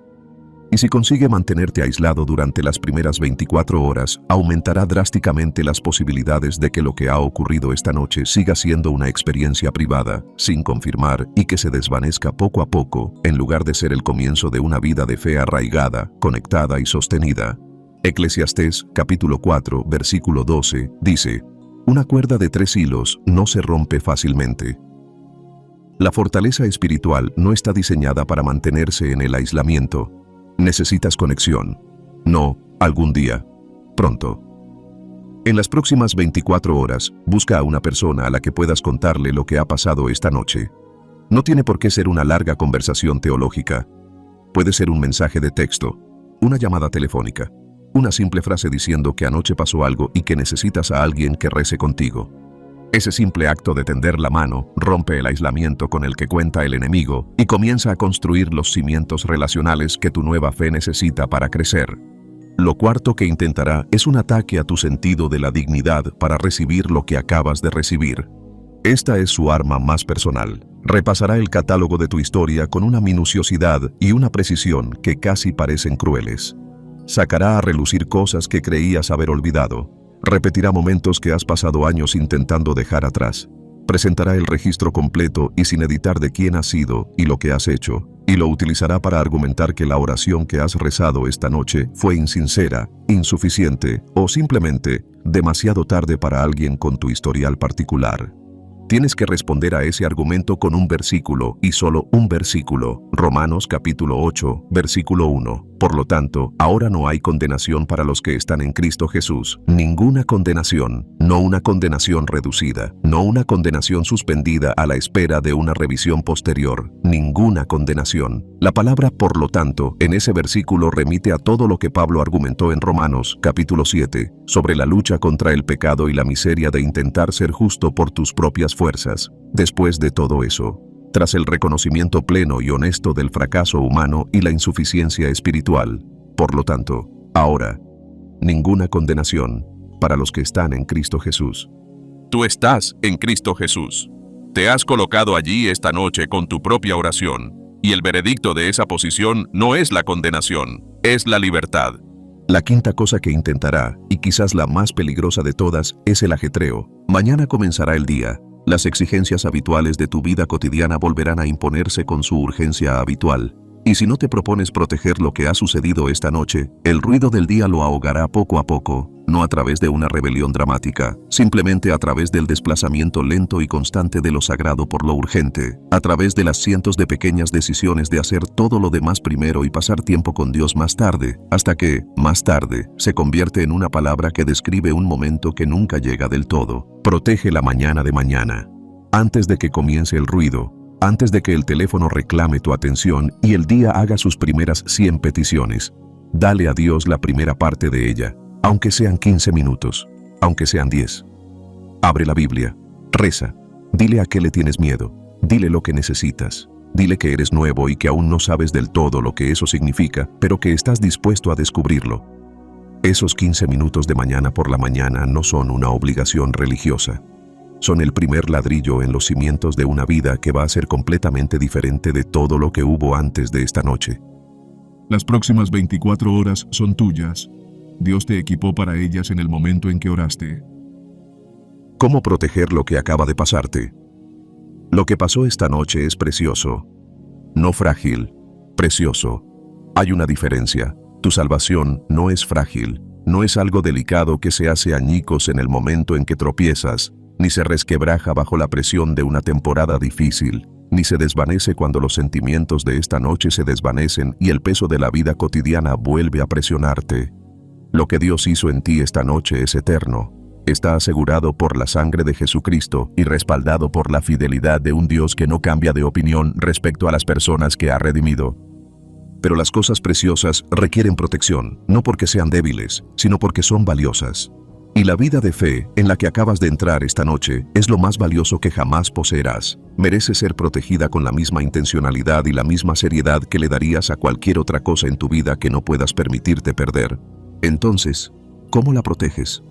Y si consigue mantenerte aislado durante las primeras 24 horas, aumentará drásticamente las posibilidades de que lo que ha ocurrido esta noche siga siendo una experiencia privada, sin confirmar y que se desvanezca poco a poco, en lugar de ser el comienzo de una vida de fe arraigada, conectada y sostenida. Eclesiastés, capítulo 4, versículo 12, dice: Una cuerda de 3 hilos no se rompe fácilmente. La fortaleza espiritual no está diseñada para mantenerse en el aislamiento. Necesitas conexión. No, algún día. Pronto. En las próximas 24 horas, busca a una persona a la que puedas contarle lo que ha pasado esta noche. No tiene por qué ser una larga conversación teológica. Puede ser un mensaje de texto, una llamada telefónica, una simple frase diciendo que anoche pasó algo y que necesitas a alguien que rece contigo. Ese simple acto de tender la mano rompe el aislamiento con el que cuenta el enemigo y comienza a construir los cimientos relacionales que tu nueva fe necesita para crecer. Lo cuarto que intentará es un ataque a tu sentido de la dignidad para recibir lo que acabas de recibir. Esta es su arma más personal. Repasará el catálogo de tu historia con una minuciosidad y una precisión que casi parecen crueles. Sacará a relucir cosas que creías haber olvidado. Repetirá momentos que has pasado años intentando dejar atrás. Presentará el registro completo y sin editar de quién has sido y lo que has hecho, y lo utilizará para argumentar que la oración que has rezado esta noche fue insincera, insuficiente o simplemente demasiado tarde para alguien con tu historial particular. Tienes que responder a ese argumento con un versículo y solo un versículo. Romanos capítulo 8, versículo 1. Por lo tanto, ahora no hay condenación para los que están en Cristo Jesús. Ninguna condenación, no una condenación reducida, no una condenación suspendida a la espera de una revisión posterior. Ninguna condenación. La palabra por lo tanto, en ese versículo remite a todo lo que Pablo argumentó en Romanos capítulo 7, sobre la lucha contra el pecado y la miseria de intentar ser justo por tus propias fuerzas. Después de todo eso, tras el reconocimiento pleno y honesto del fracaso humano y la insuficiencia espiritual, por lo tanto, ahora, ninguna condenación para los que están en Cristo Jesús. Tú estás en Cristo Jesús. Te has colocado allí esta noche con tu propia oración, y el veredicto de esa posición no es la condenación, es la libertad. La quinta cosa que intentará, y quizás la más peligrosa de todas, es el ajetreo. Mañana comenzará el día. Las exigencias habituales de tu vida cotidiana volverán a imponerse con su urgencia habitual. Y si no te propones proteger lo que ha sucedido esta noche, el ruido del día lo ahogará poco a poco, no a través de una rebelión dramática, simplemente a través del desplazamiento lento y constante de lo sagrado por lo urgente, a través de las cientos de pequeñas decisiones de hacer todo lo demás primero y pasar tiempo con Dios más tarde, hasta que, más tarde, se convierte en una palabra que describe un momento que nunca llega del todo. Protege la mañana de mañana. Antes de que comience el ruido, antes de que el teléfono reclame tu atención y el día haga sus primeras 100 peticiones, dale a Dios la primera parte de ella, aunque sean 15 minutos, aunque sean 10. Abre la Biblia, reza, dile a qué le tienes miedo, dile lo que necesitas, dile que eres nuevo y que aún no sabes del todo lo que eso significa, pero que estás dispuesto a descubrirlo. Esos 15 minutos de mañana por la mañana no son una obligación religiosa. Son el primer ladrillo en los cimientos de una vida que va a ser completamente diferente de todo lo que hubo antes de esta noche. Las próximas 24 horas son tuyas. Dios te equipó para ellas en el momento en que oraste. ¿Cómo proteger lo que acaba de pasarte? Lo que pasó esta noche es precioso. No frágil, precioso. Hay una diferencia. Tu salvación no es frágil, no es algo delicado que se hace añicos en el momento en que tropiezas, ni se resquebraja bajo la presión de una temporada difícil, ni se desvanece cuando los sentimientos de esta noche se desvanecen y el peso de la vida cotidiana vuelve a presionarte. Lo que Dios hizo en ti esta noche es eterno. Está asegurado por la sangre de Jesucristo y respaldado por la fidelidad de un Dios que no cambia de opinión respecto a las personas que ha redimido. Pero las cosas preciosas requieren protección, no porque sean débiles, sino porque son valiosas. Y la vida de fe en la que acabas de entrar esta noche es lo más valioso que jamás poseerás. Merece ser protegida con la misma intencionalidad y la misma seriedad que le darías a cualquier otra cosa en tu vida que no puedas permitirte perder. Entonces, ¿cómo la proteges?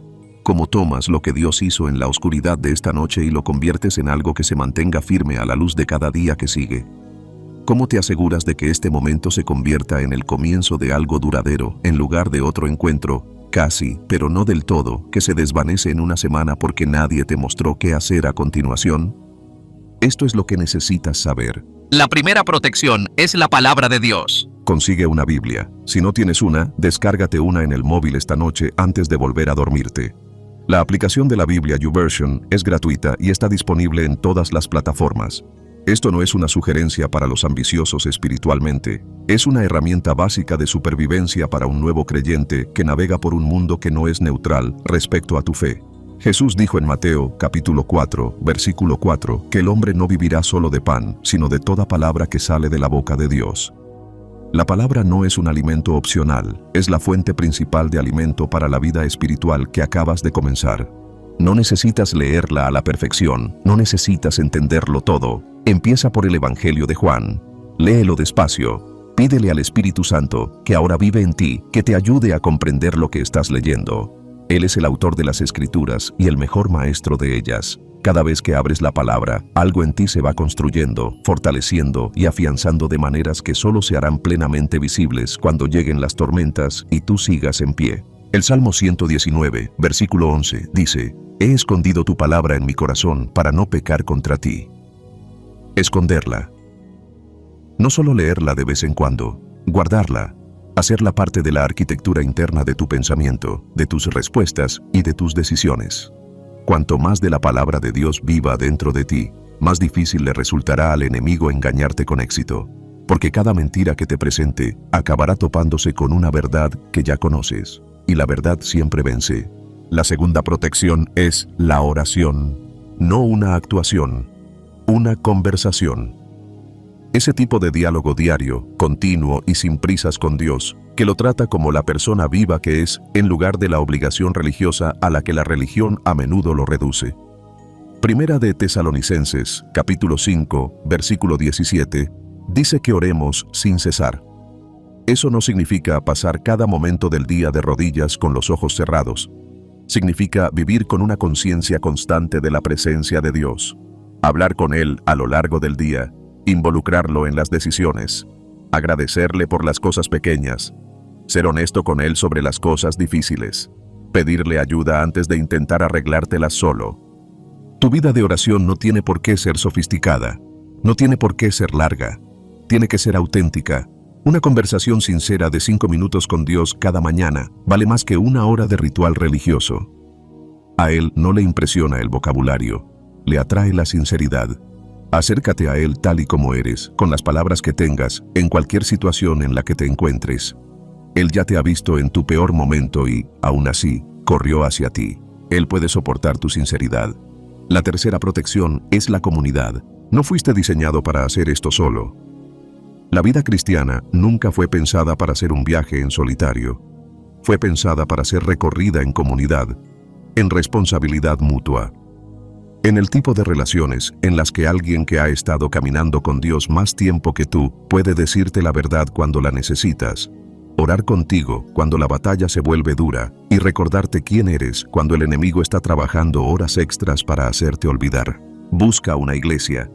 ¿Cómo tomas lo que Dios hizo en la oscuridad de esta noche y lo conviertes en algo que se mantenga firme a la luz de cada día que sigue? ¿Cómo te aseguras de que este momento se convierta en el comienzo de algo duradero en lugar de otro encuentro, casi, pero no del todo, que se desvanece en una semana porque nadie te mostró qué hacer a continuación? Esto es lo que necesitas saber. La primera protección es la palabra de Dios. Consigue una Biblia. Si no tienes una, descárgate una en el móvil esta noche antes de volver a dormirte. La aplicación de la Biblia YouVersion es gratuita y está disponible en todas las plataformas. Esto no es una sugerencia para los ambiciosos espiritualmente. Es una herramienta básica de supervivencia para un nuevo creyente que navega por un mundo que no es neutral respecto a tu fe. Jesús dijo en Mateo, capítulo 4, versículo 4, que el hombre no vivirá solo de pan, sino de toda palabra que sale de la boca de Dios. La palabra no es un alimento opcional, es la fuente principal de alimento para la vida espiritual que acabas de comenzar. No necesitas leerla a la perfección, no necesitas entenderlo todo. Empieza por el Evangelio de Juan. Léelo despacio. Pídele al Espíritu Santo, que ahora vive en ti, que te ayude a comprender lo que estás leyendo. Él es el autor de las Escrituras y el mejor maestro de ellas. Cada vez que abres la palabra, algo en ti se va construyendo, fortaleciendo y afianzando de maneras que solo se harán plenamente visibles cuando lleguen las tormentas y tú sigas en pie. El Salmo 119, versículo 11, dice: «He escondido tu palabra en mi corazón para no pecar contra ti». Esconderla. No solo leerla de vez en cuando, guardarla, hacerla parte de la arquitectura interna de tu pensamiento, de tus respuestas y de tus decisiones. Cuanto más de la palabra de Dios viva dentro de ti, más difícil le resultará al enemigo engañarte con éxito, porque cada mentira que te presente acabará topándose con una verdad que ya conoces, y la verdad siempre vence. La segunda protección es la oración, no una actuación, una conversación. Ese tipo de diálogo diario, continuo y sin prisas con Dios, que lo trata como la persona viva que es, en lugar de la obligación religiosa a la que la religión a menudo lo reduce. Primera de Tesalonicenses, capítulo 5, versículo 17, dice que oremos sin cesar. Eso no significa pasar cada momento del día de rodillas con los ojos cerrados. Significa vivir con una conciencia constante de la presencia de Dios. Hablar con Él a lo largo del día, involucrarlo en las decisiones, agradecerle por las cosas pequeñas, ser honesto con Él sobre las cosas difíciles, pedirle ayuda antes de intentar arreglártelas solo. Tu vida de oración no tiene por qué ser sofisticada, no tiene por qué ser larga, tiene que ser auténtica. Una conversación sincera de 5 minutos con Dios cada mañana vale más que 1 hora de ritual religioso. A Él no le impresiona el vocabulario, le atrae la sinceridad. Acércate a Él tal y como eres, con las palabras que tengas, en cualquier situación en la que te encuentres. Él ya te ha visto en tu peor momento y, aún así, corrió hacia ti. Él puede soportar tu sinceridad. La tercera protección es la comunidad. No fuiste diseñado para hacer esto solo. La vida cristiana nunca fue pensada para ser un viaje en solitario. Fue pensada para ser recorrida en comunidad, en responsabilidad mutua. En el tipo de relaciones en las que alguien que ha estado caminando con Dios más tiempo que tú puede decirte la verdad cuando la necesitas, orar contigo cuando la batalla se vuelve dura y recordarte quién eres cuando el enemigo está trabajando horas extras para hacerte olvidar. Busca una iglesia,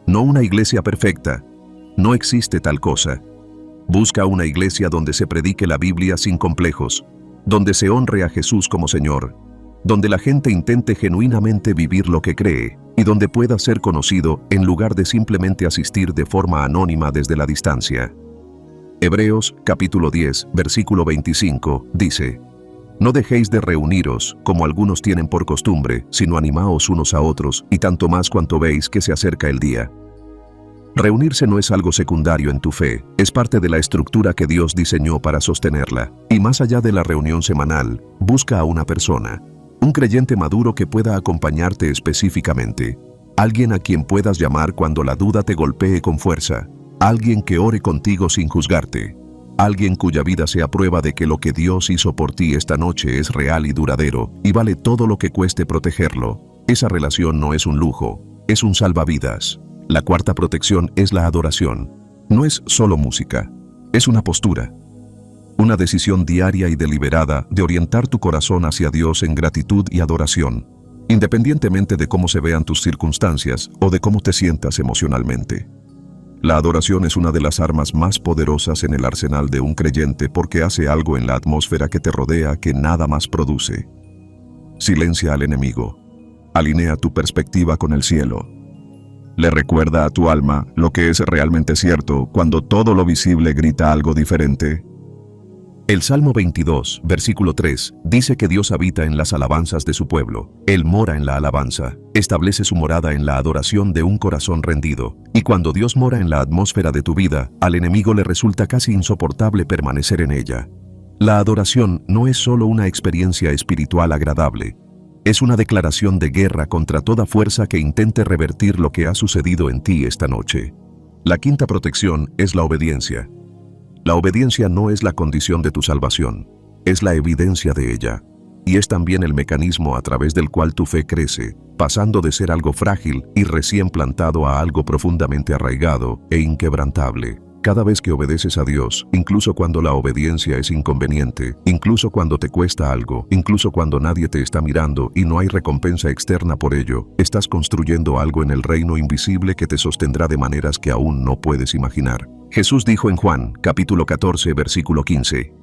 no una iglesia perfecta. No existe tal cosa. Busca una iglesia donde se predique la Biblia sin complejos, donde se honre a Jesús como Señor, donde la gente intente genuinamente vivir lo que cree y donde pueda ser conocido en lugar de simplemente asistir de forma anónima desde la distancia. Hebreos capítulo 10, versículo 25, dice: No dejéis de reuniros, como algunos tienen por costumbre, sino animaos unos a otros, y tanto más cuanto veis que se acerca el día. Reunirse no es algo secundario en tu fe, es parte de la estructura que Dios diseñó para sostenerla. Y más allá de la reunión semanal, busca a una persona, un creyente maduro que pueda acompañarte específicamente, alguien a quien puedas llamar cuando la duda te golpee con fuerza, alguien que ore contigo sin juzgarte, alguien cuya vida sea prueba de que lo que Dios hizo por ti esta noche es real y duradero, y vale todo lo que cueste protegerlo. Esa relación no es un lujo, es un salvavidas. La cuarta protección es la adoración. No es solo música, es una postura. Una decisión diaria y deliberada de orientar tu corazón hacia Dios en gratitud y adoración, independientemente de cómo se vean tus circunstancias o de cómo te sientas emocionalmente. La adoración es una de las armas más poderosas en el arsenal de un creyente porque hace algo en la atmósfera que te rodea que nada más produce. Silencia al enemigo. Alinea tu perspectiva con el cielo. Le recuerda a tu alma lo que es realmente cierto cuando todo lo visible grita algo diferente. El Salmo 22, versículo 3, dice que Dios habita en las alabanzas de su pueblo. Él mora en la alabanza, establece su morada en la adoración de un corazón rendido. Y cuando Dios mora en la atmósfera de tu vida, al enemigo le resulta casi insoportable permanecer en ella. La adoración no es solo una experiencia espiritual agradable. Es una declaración de guerra contra toda fuerza que intente revertir lo que ha sucedido en ti esta noche. La quinta protección es la obediencia. La obediencia no es la condición de tu salvación, es la evidencia de ella. Y es también el mecanismo a través del cual tu fe crece, pasando de ser algo frágil y recién plantado a algo profundamente arraigado e inquebrantable. Cada vez que obedeces a Dios, incluso cuando la obediencia es inconveniente, incluso cuando te cuesta algo, incluso cuando nadie te está mirando y no hay recompensa externa por ello, estás construyendo algo en el reino invisible que te sostendrá de maneras que aún no puedes imaginar. Jesús dijo en Juan, capítulo 14, versículo 15,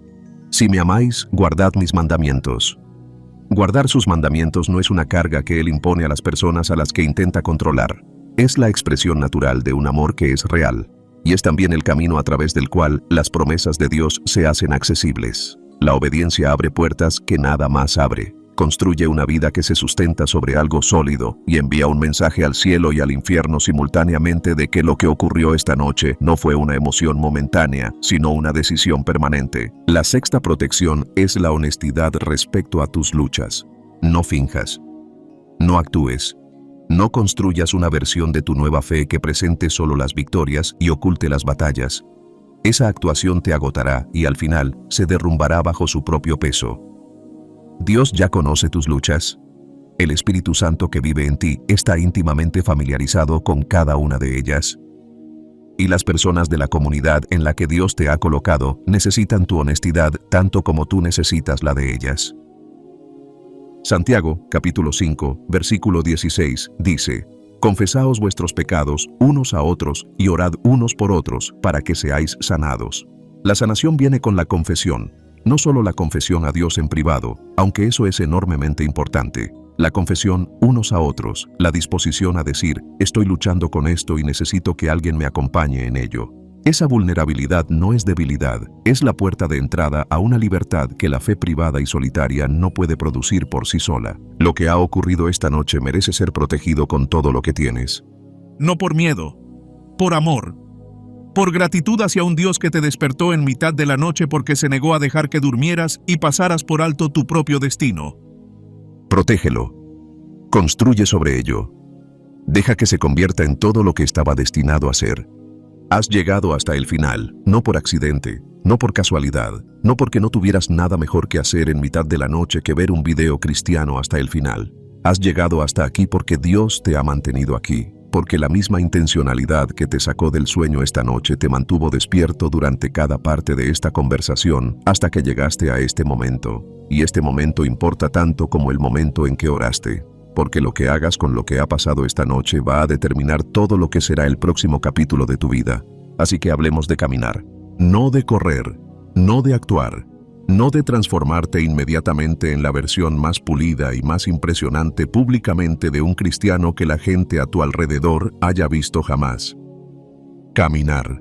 «Si me amáis, guardad mis mandamientos». Guardar sus mandamientos no es una carga que Él impone a las personas a las que intenta controlar. Es la expresión natural de un amor que es real. Y es también el camino a través del cual las promesas de Dios se hacen accesibles. La obediencia abre puertas que nada más abre. Construye una vida que se sustenta sobre algo sólido y envía un mensaje al cielo y al infierno simultáneamente de que lo que ocurrió esta noche no fue una emoción momentánea, sino una decisión permanente. La sexta protección es la honestidad respecto a tus luchas. No finjas. No actúes. No construyas una versión de tu nueva fe que presente solo las victorias y oculte las batallas. Esa actuación te agotará y al final se derrumbará bajo su propio peso. Dios ya conoce tus luchas. El Espíritu Santo que vive en ti está íntimamente familiarizado con cada una de ellas. Y las personas de la comunidad en la que Dios te ha colocado necesitan tu honestidad tanto como tú necesitas la de ellas. Santiago, capítulo 5, versículo 16, dice: Confesaos vuestros pecados unos a otros y orad unos por otros para que seáis sanados. La sanación viene con la confesión. No solo la confesión a Dios en privado, aunque eso es enormemente importante. La confesión unos a otros, la disposición a decir, estoy luchando con esto y necesito que alguien me acompañe en ello. Esa vulnerabilidad no es debilidad, es la puerta de entrada a una libertad que la fe privada y solitaria no puede producir por sí sola. Lo que ha ocurrido esta noche merece ser protegido con todo lo que tienes. No por miedo, por amor. Por gratitud hacia un Dios que te despertó en mitad de la noche porque se negó a dejar que durmieras y pasaras por alto tu propio destino. Protégelo. Construye sobre ello. Deja que se convierta en todo lo que estaba destinado a ser. Has llegado hasta el final, no por accidente, no por casualidad, no porque no tuvieras nada mejor que hacer en mitad de la noche que ver un video cristiano hasta el final. Has llegado hasta aquí porque Dios te ha mantenido aquí. Porque la misma intencionalidad que te sacó del sueño esta noche te mantuvo despierto durante cada parte de esta conversación hasta que llegaste a este momento. Y este momento importa tanto como el momento en que oraste. Porque lo que hagas con lo que ha pasado esta noche va a determinar todo lo que será el próximo capítulo de tu vida. Así que hablemos de caminar. No de correr, no de actuar. No de transformarte inmediatamente en la versión más pulida y más impresionante públicamente de un cristiano que la gente a tu alrededor haya visto jamás. Caminar.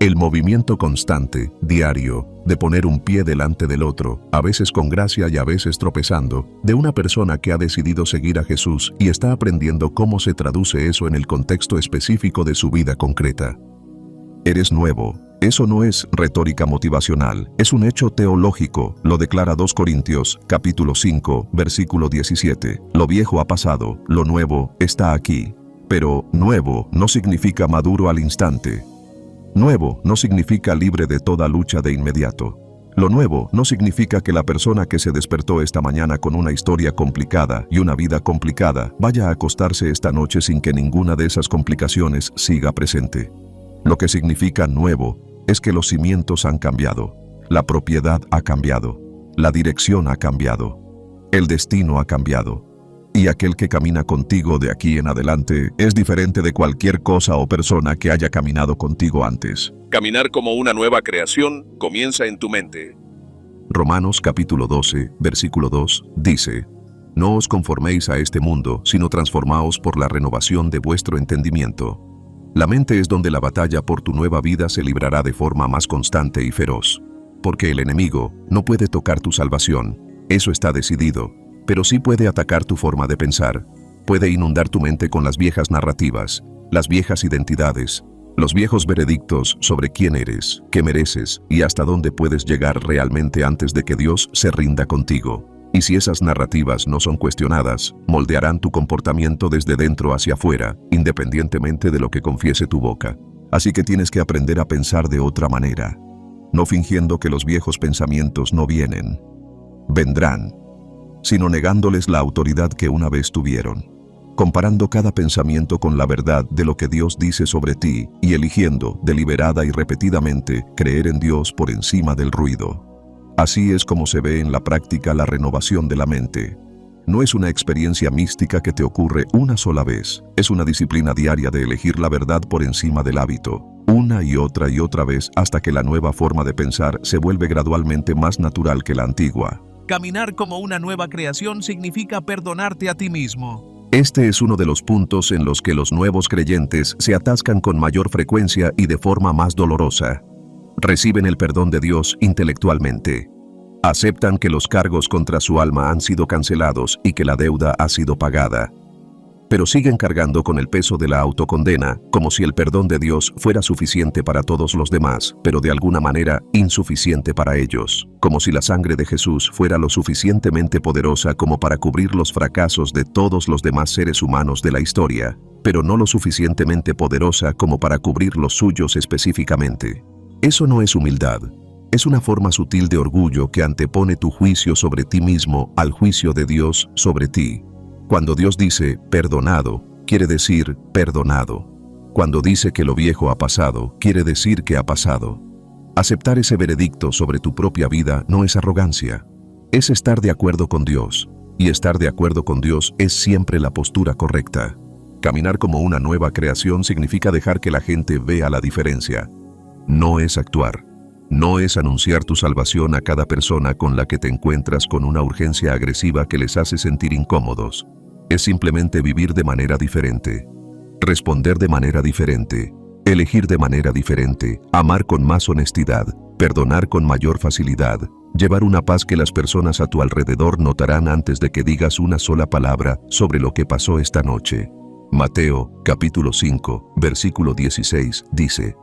El movimiento constante, diario, de poner un pie delante del otro, a veces con gracia y a veces tropezando, de una persona que ha decidido seguir a Jesús y está aprendiendo cómo se traduce eso en el contexto específico de su vida concreta. Eres nuevo. Eso no es retórica motivacional, es un hecho teológico, lo declara 2 Corintios, capítulo 5, versículo 17. Lo viejo ha pasado, lo nuevo está aquí. Pero nuevo no significa maduro al instante. Nuevo no significa libre de toda lucha de inmediato. Lo nuevo no significa que la persona que se despertó esta mañana con una historia complicada y una vida complicada vaya a acostarse esta noche sin que ninguna de esas complicaciones siga presente. Lo que significa nuevo es que los cimientos han cambiado, la propiedad ha cambiado, la dirección ha cambiado, el destino ha cambiado. Y aquel que camina contigo de aquí en adelante es diferente de cualquier cosa o persona que haya caminado contigo antes. Caminar como una nueva creación comienza en tu mente. Romanos capítulo 12, versículo 2, dice: No os conforméis a este mundo, sino transformaos por la renovación de vuestro entendimiento. La mente es donde la batalla por tu nueva vida se librará de forma más constante y feroz. Porque el enemigo no puede tocar tu salvación, eso está decidido, pero sí puede atacar tu forma de pensar. Puede inundar tu mente con las viejas narrativas, las viejas identidades, los viejos veredictos sobre quién eres, qué mereces y hasta dónde puedes llegar realmente antes de que Dios se rinda contigo. Y si esas narrativas no son cuestionadas, moldearán tu comportamiento desde dentro hacia afuera, independientemente de lo que confiese tu boca. Así que tienes que aprender a pensar de otra manera, no fingiendo que los viejos pensamientos no vienen. Vendrán, sino negándoles la autoridad que una vez tuvieron, comparando cada pensamiento con la verdad de lo que Dios dice sobre ti y eligiendo, deliberada y repetidamente, creer en Dios por encima del ruido. Así es como se ve en la práctica la renovación de la mente. No es una experiencia mística que te ocurre una sola vez, es una disciplina diaria de elegir la verdad por encima del hábito, una y otra vez hasta que la nueva forma de pensar se vuelve gradualmente más natural que la antigua. Caminar como una nueva creación significa perdonarte a ti mismo. Este es uno de los puntos en los que los nuevos creyentes se atascan con mayor frecuencia y de forma más dolorosa. Reciben el perdón de Dios intelectualmente. Aceptan que los cargos contra su alma han sido cancelados y que la deuda ha sido pagada. Pero siguen cargando con el peso de la autocondena, como si el perdón de Dios fuera suficiente para todos los demás, pero de alguna manera insuficiente para ellos, como si la sangre de Jesús fuera lo suficientemente poderosa como para cubrir los fracasos de todos los demás seres humanos de la historia, pero no lo suficientemente poderosa como para cubrir los suyos específicamente. Eso no es humildad. Es una forma sutil de orgullo que antepone tu juicio sobre ti mismo al juicio de Dios sobre ti. Cuando Dios dice perdonado, quiere decir perdonado. Cuando dice que lo viejo ha pasado, quiere decir que ha pasado. Aceptar ese veredicto sobre tu propia vida no es arrogancia. Es estar de acuerdo con Dios. Y estar de acuerdo con Dios es siempre la postura correcta. Caminar como una nueva creación significa dejar que la gente vea la diferencia. No es actuar. No es anunciar tu salvación a cada persona con la que te encuentras con una urgencia agresiva que les hace sentir incómodos. Es simplemente vivir de manera diferente, responder de manera diferente, elegir de manera diferente, amar con más honestidad, perdonar con mayor facilidad, llevar una paz que las personas a tu alrededor notarán antes de que digas una sola palabra sobre lo que pasó esta noche. Mateo, capítulo 5, versículo 16, dice: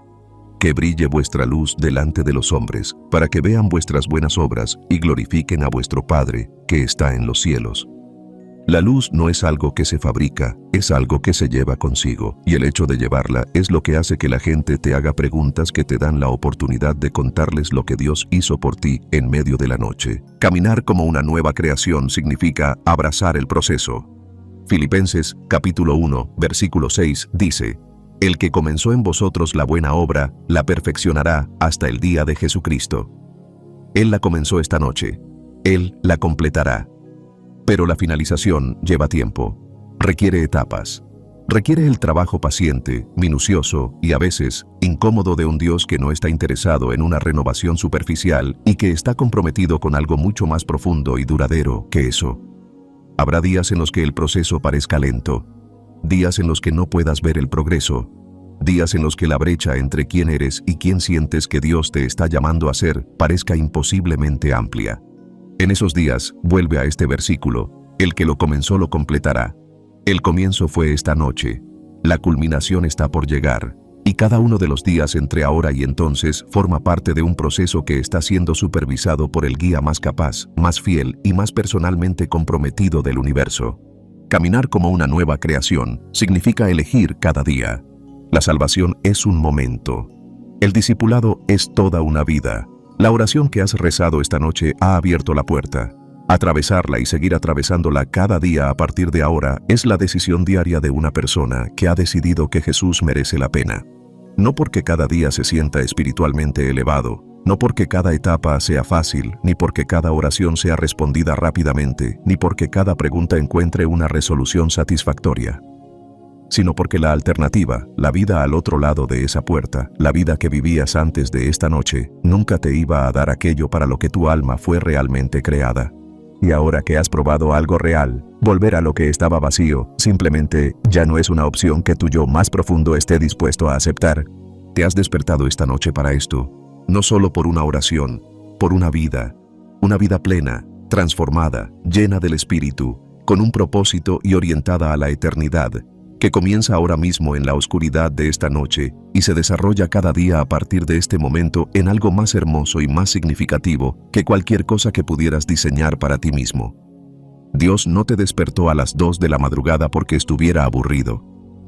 Que brille vuestra luz delante de los hombres, para que vean vuestras buenas obras y glorifiquen a vuestro Padre, que está en los cielos. La luz no es algo que se fabrica, es algo que se lleva consigo, y el hecho de llevarla es lo que hace que la gente te haga preguntas que te dan la oportunidad de contarles lo que Dios hizo por ti en medio de la noche. Caminar como una nueva creación significa abrazar el proceso. Filipenses, capítulo 1, versículo 6, dice: El que comenzó en vosotros la buena obra, la perfeccionará hasta el día de Jesucristo. Él la comenzó esta noche. Él la completará. Pero la finalización lleva tiempo. Requiere etapas. Requiere el trabajo paciente, minucioso y a veces incómodo de un Dios que no está interesado en una renovación superficial y que está comprometido con algo mucho más profundo y duradero que eso. Habrá días en los que el proceso parezca lento. Días en los que no puedas ver el progreso. Días en los que la brecha entre quién eres y quién sientes que Dios te está llamando a ser parezca imposiblemente amplia. En esos días, vuelve a este versículo: el que lo comenzó lo completará. El comienzo fue esta noche. La culminación está por llegar. Y cada uno de los días entre ahora y entonces forma parte de un proceso que está siendo supervisado por el guía más capaz, más fiel y más personalmente comprometido del universo. Caminar como una nueva creación significa elegir cada día. La salvación es un momento. El discipulado es toda una vida. La oración que has rezado esta noche ha abierto la puerta. Atravesarla y seguir atravesándola cada día a partir de ahora es la decisión diaria de una persona que ha decidido que Jesús merece la pena. No porque cada día se sienta espiritualmente elevado, no porque cada etapa sea fácil, ni porque cada oración sea respondida rápidamente, ni porque cada pregunta encuentre una resolución satisfactoria, sino porque la alternativa, la vida al otro lado de esa puerta, la vida que vivías antes de esta noche, nunca te iba a dar aquello para lo que tu alma fue realmente creada. Y ahora que has probado algo real, volver a lo que estaba vacío, simplemente ya no es una opción que tu yo más profundo esté dispuesto a aceptar. Te has despertado esta noche para esto, no solo por una oración, por una vida plena, transformada, llena del Espíritu, con un propósito y orientada a la eternidad, que comienza ahora mismo en la oscuridad de esta noche y se desarrolla cada día a partir de este momento en algo más hermoso y más significativo que cualquier cosa que pudieras diseñar para ti mismo. Dios no te despertó a las 2 de la madrugada porque estuviera aburrido.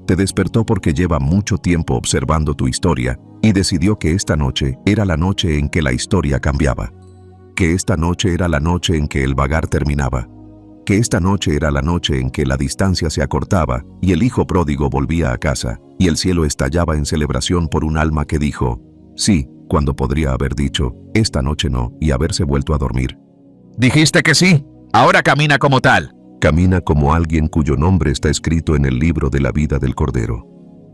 Te despertó porque lleva mucho tiempo observando tu historia y decidió que esta noche era la noche en que la historia cambiaba. Que esta noche era la noche en que el vagar terminaba. Que esta noche era la noche en que la distancia se acortaba y el hijo pródigo volvía a casa, y el cielo estallaba en celebración por un alma que dijo sí, cuando podría haber dicho esta noche no y haberse vuelto a dormir. Dijiste que sí, ahora camina como tal. Camina como alguien cuyo nombre está escrito en el libro de la vida del Cordero.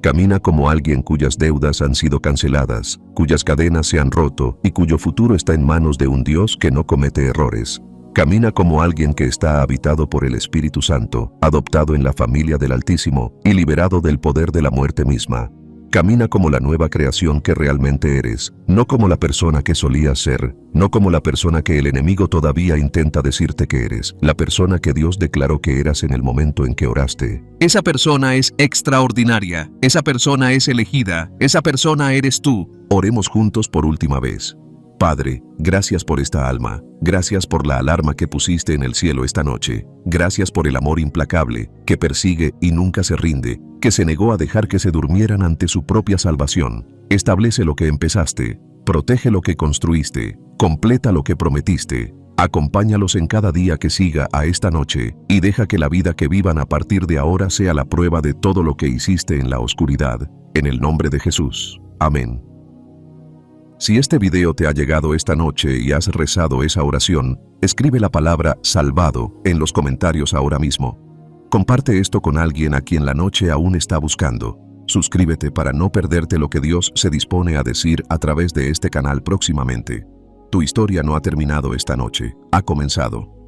Camina como alguien cuyas deudas han sido canceladas, cuyas cadenas se han roto y cuyo futuro está en manos de un Dios que no comete errores. Camina como alguien que está habitado por el Espíritu Santo, adoptado en la familia del Altísimo y liberado del poder de la muerte misma. Camina como la nueva creación que realmente eres, no como la persona que solías ser, no como la persona que el enemigo todavía intenta decirte que eres, la persona que Dios declaró que eras en el momento en que oraste. Esa persona es extraordinaria, esa persona es elegida, esa persona eres tú. Oremos juntos por última vez. Padre, gracias por esta alma, gracias por la alarma que pusiste en el cielo esta noche, gracias por el amor implacable, que persigue y nunca se rinde, que se negó a dejar que se durmieran ante su propia salvación. Establece lo que empezaste, protege lo que construiste, completa lo que prometiste, acompáñalos en cada día que siga a esta noche, y deja que la vida que vivan a partir de ahora sea la prueba de todo lo que hiciste en la oscuridad, en el nombre de Jesús. Amén. Si este video te ha llegado esta noche y has rezado esa oración, escribe la palabra salvado en los comentarios ahora mismo. Comparte esto con alguien a quien la noche aún está buscando. Suscríbete para no perderte lo que Dios se dispone a decir a través de este canal próximamente. Tu historia no ha terminado esta noche, ha comenzado.